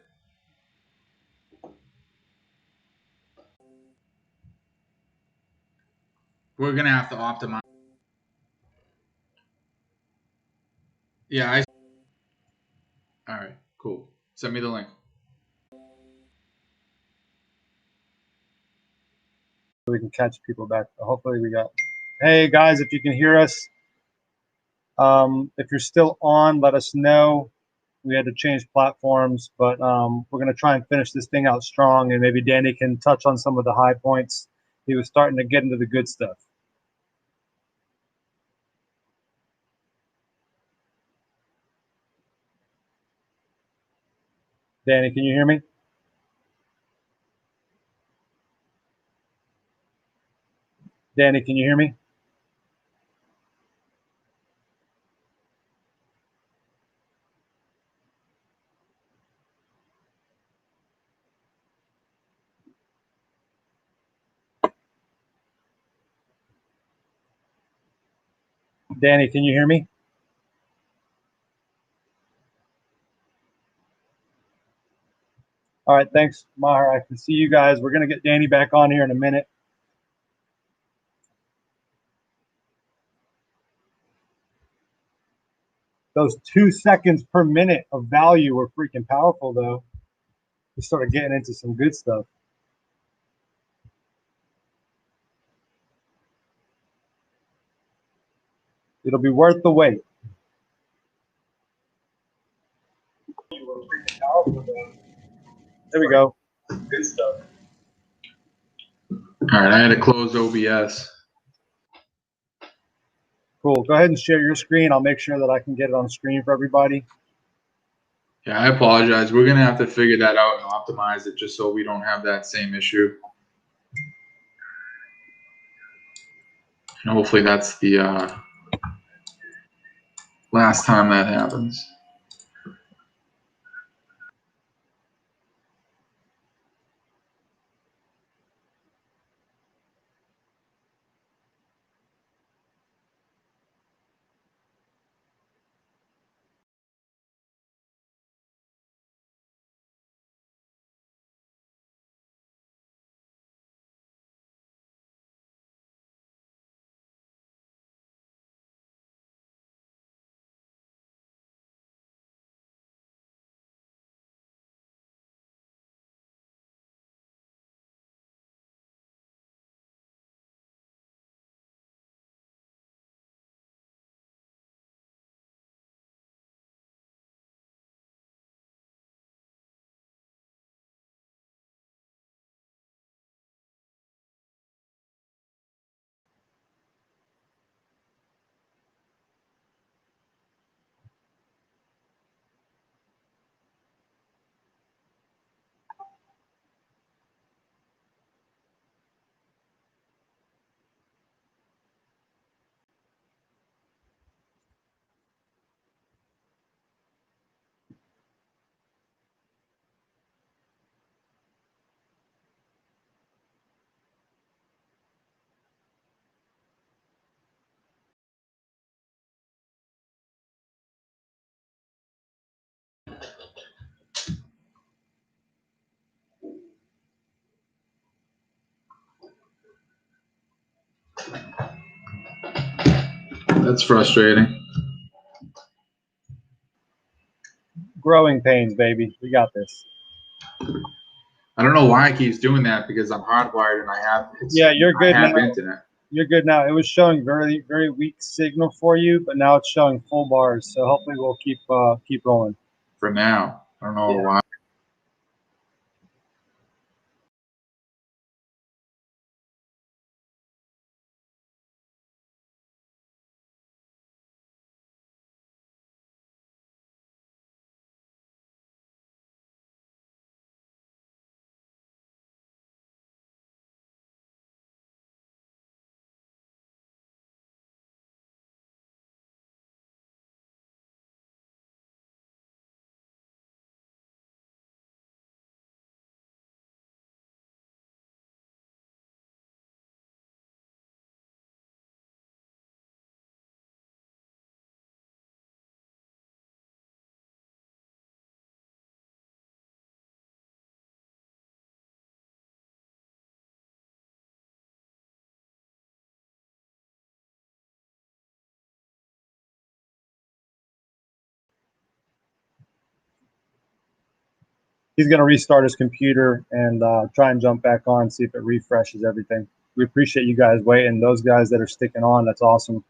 Speaker 1: We're gonna have to optimize. Yeah, all right, cool. Send me the link.
Speaker 2: We can catch people back. Hopefully we got. Hey guys, if you can hear us, if you're still on, let us know. We had to change platforms, but we're gonna try and finish this thing out strong, and maybe Danny can touch on some of the high points. He was starting to get into the good stuff. Danny, can you hear me? Danny, can you hear me? Danny, can you hear me? All right, thanks, Maher. I can see you guys. We're gonna get Danny back on here in a minute. Those 2 seconds per minute of value were freaking powerful, though. We started getting into some good stuff. It'll be worth the wait. There we go. Good stuff.
Speaker 1: All right, I had to close OBS.
Speaker 2: Cool. Go ahead and share your screen. I'll make sure that I can get it on screen for everybody.
Speaker 1: Yeah, I apologize. We're gonna have to figure that out and optimize it just so we don't have that same issue. And hopefully that's the last time that happens. That's frustrating.
Speaker 2: Growing pains, baby. We got this.
Speaker 1: I don't know why it keeps doing that because I'm hardwired and I have
Speaker 2: you're good
Speaker 1: I have
Speaker 2: now.
Speaker 1: internet.
Speaker 2: You're good now. It was showing very, very weak signal for you, but now it's showing full bars. So hopefully we'll keep rolling.
Speaker 1: For now. I don't know why.
Speaker 2: He's going to restart his computer and try and jump back on, see if it refreshes everything. We appreciate you guys waiting. Those guys that are sticking on, that's awesome.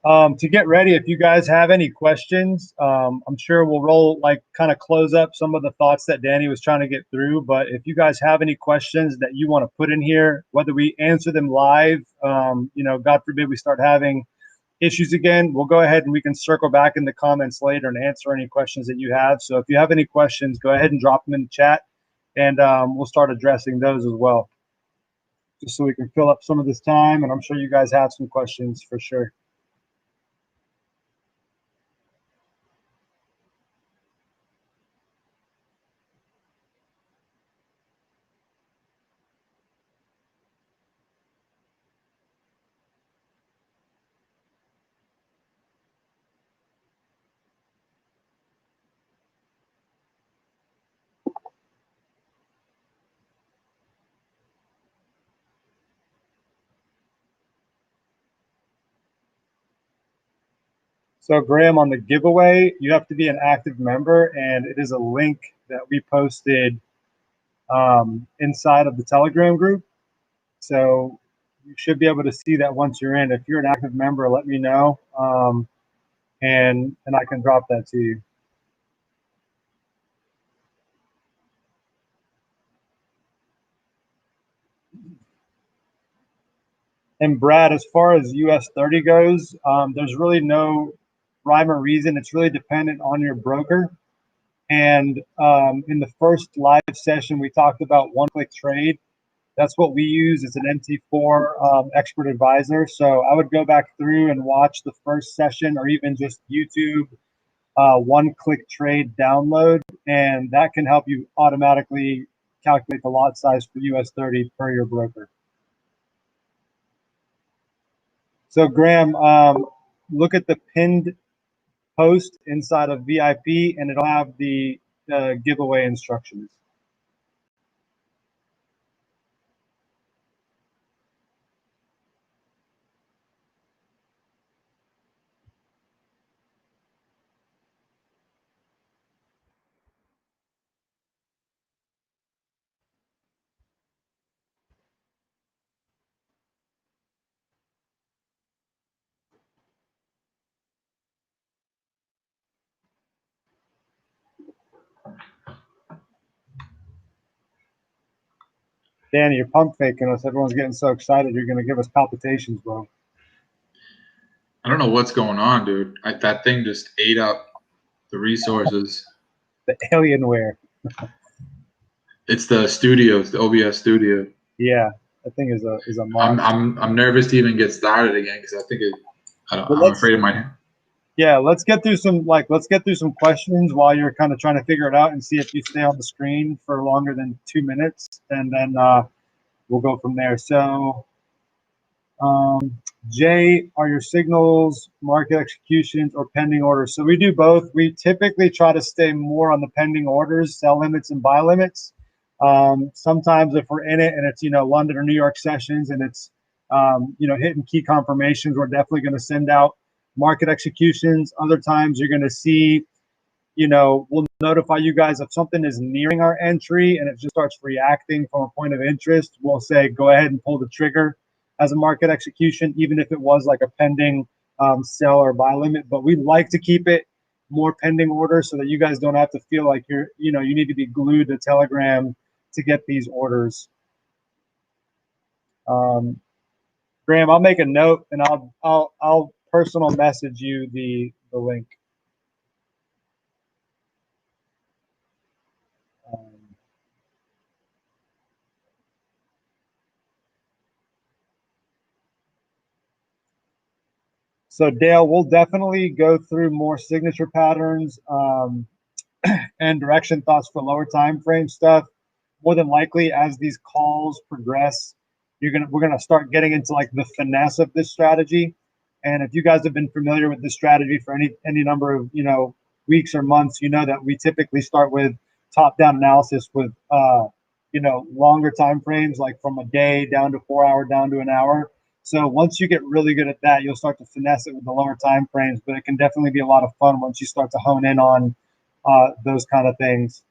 Speaker 2: To get ready, if you guys have any questions, I'm sure we'll roll kind of close up some of the thoughts that Danny was trying to get through. But if you guys have any questions that you want to put in here, whether we answer them live, God forbid we start having issues again, we'll go ahead and we can circle back in the comments later and answer any questions that you have. So if you have any questions, go ahead and drop them in the chat, and we'll start addressing those as well, just so we can fill up some of this time. And I'm sure you guys have some questions for sure. So Graham, on the giveaway, you have to be an active member, and it is a link that we posted inside of the Telegram group. So you should be able to see that once you're in. If you're an active member, let me know, and I can drop that to you. And Brad, as far as US 30 goes, there's really no rhyme or reason. It's really dependent on your broker. And in the first live session, we talked about one-click trade. That's what we use. It's an MT4 expert advisor. So I would go back through and watch the first session, or even just YouTube one-click trade download, and that can help you automatically calculate the lot size for US 30 per your broker. So Graham, look at the pinned post inside of VIP, and it'll have the giveaway instructions. Danny, you're pump faking us. Everyone's getting so excited. You're going to give us palpitations, bro.
Speaker 1: I don't know what's going on, dude. That thing just ate up the resources.
Speaker 2: The Alienware.
Speaker 1: It's the studios, the OBS studio.
Speaker 2: Yeah, that thing is a monster.
Speaker 1: I'm nervous to even get started again because I think I'm afraid it might.
Speaker 2: Yeah, let's get through some questions while you're kind of trying to figure it out and see if you stay on the screen for longer than 2 minutes, and then we'll go from there. So, Jay, are your signals market executions or pending orders? So we do both. We typically try to stay more on the pending orders, sell limits and buy limits. Sometimes if we're in it and it's, London or New York sessions and it's, hitting key confirmations, we're definitely going to send out market executions. Other times you're going to see, we'll notify you guys if something is nearing our entry and it just starts reacting from a point of interest. We'll say, go ahead and pull the trigger as a market execution, even if it was like a pending sell or buy limit. But we like to keep it more pending order so that you guys don't have to feel like you need to be glued to Telegram to get these orders. Graham, I'll make a note and I'll personal message you the link. So Dale, we'll definitely go through more signature patterns and direction thoughts for lower time frame stuff. More than likely, as these calls progress, we're gonna start getting into like the finesse of this strategy. And if you guys have been familiar with this strategy for any number of weeks or months, you know that we typically start with top-down analysis with longer time frames, like from a day down to 4 hour down to an hour. So once you get really good at that, you'll start to finesse it with the lower time frames. But it can definitely be a lot of fun once you start to hone in on those kind of things.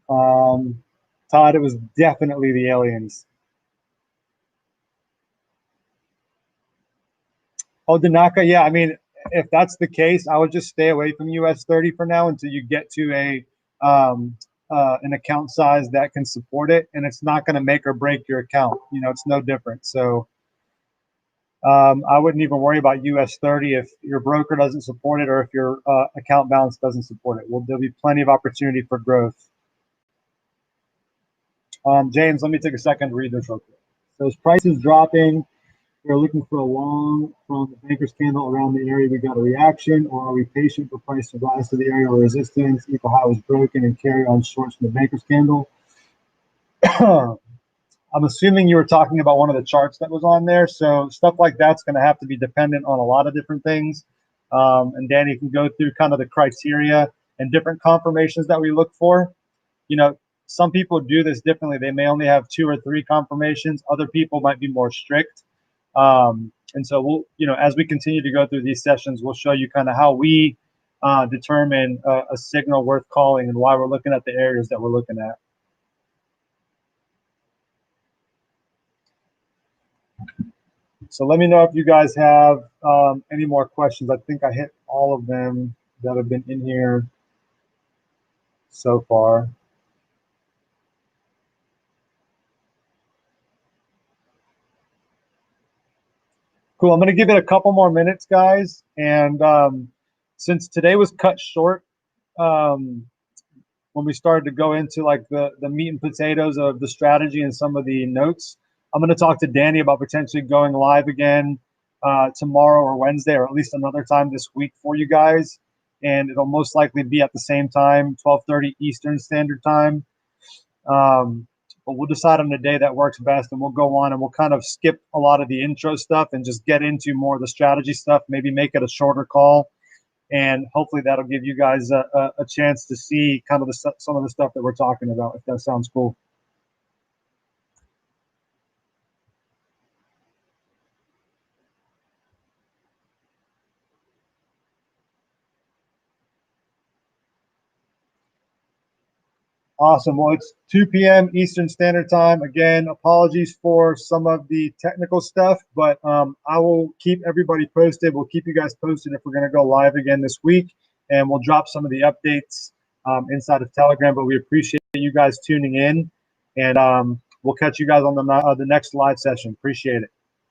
Speaker 2: Todd, it was definitely the aliens. Oh, Danaka, yeah. I mean, if that's the case, I would just stay away from US 30 for now until you get to an account size that can support it, and it's not going to make or break your account. It's no different. So I wouldn't even worry about US 30 if your broker doesn't support it or if your account balance doesn't support it. Well, there'll be plenty of opportunity for growth. James, let me take a second to read this real quick. So as prices dropping, we're looking for a long from the banker's candle around the area. We got a reaction, or are we patient for price to rise to the area where resistance equal high was broken and carry on shorts from the banker's candle? I'm assuming you were talking about one of the charts that was on there. So stuff like that's going to have to be dependent on a lot of different things. And Danny can go through kind of the criteria and different confirmations that we look for. Some people do this differently. They may only have 2 or 3 confirmations. Other people might be more strict. And so we'll, as we continue to go through these sessions, we'll show you kind of how we determine a signal worth calling and why we're looking at the areas that we're looking at. So let me know if you guys have any more questions. I think I hit all of them that have been in here so far. Cool. I'm going to give it a couple more minutes, guys. And since today was cut short, when we started to go into like the meat and potatoes of the strategy and some of the notes, I'm going to talk to Danny about potentially going live again tomorrow or Wednesday, or at least another time this week for you guys. And it'll most likely be at the same time, 12:30 Eastern Standard Time. But we'll decide on the day that works best, and we'll go on and we'll kind of skip a lot of the intro stuff and just get into more of the strategy stuff, maybe make it a shorter call. And hopefully that'll give you guys a chance to see kind of some of the stuff that we're talking about, if that sounds cool. Awesome. Well, it's 2 p.m. Eastern Standard Time. Again, apologies for some of the technical stuff, but I will keep everybody posted. We'll keep you guys posted if we're going to go live again this week, and we'll drop some of the updates inside of Telegram. But we appreciate you guys tuning in, and we'll catch you guys on the next live session. Appreciate it.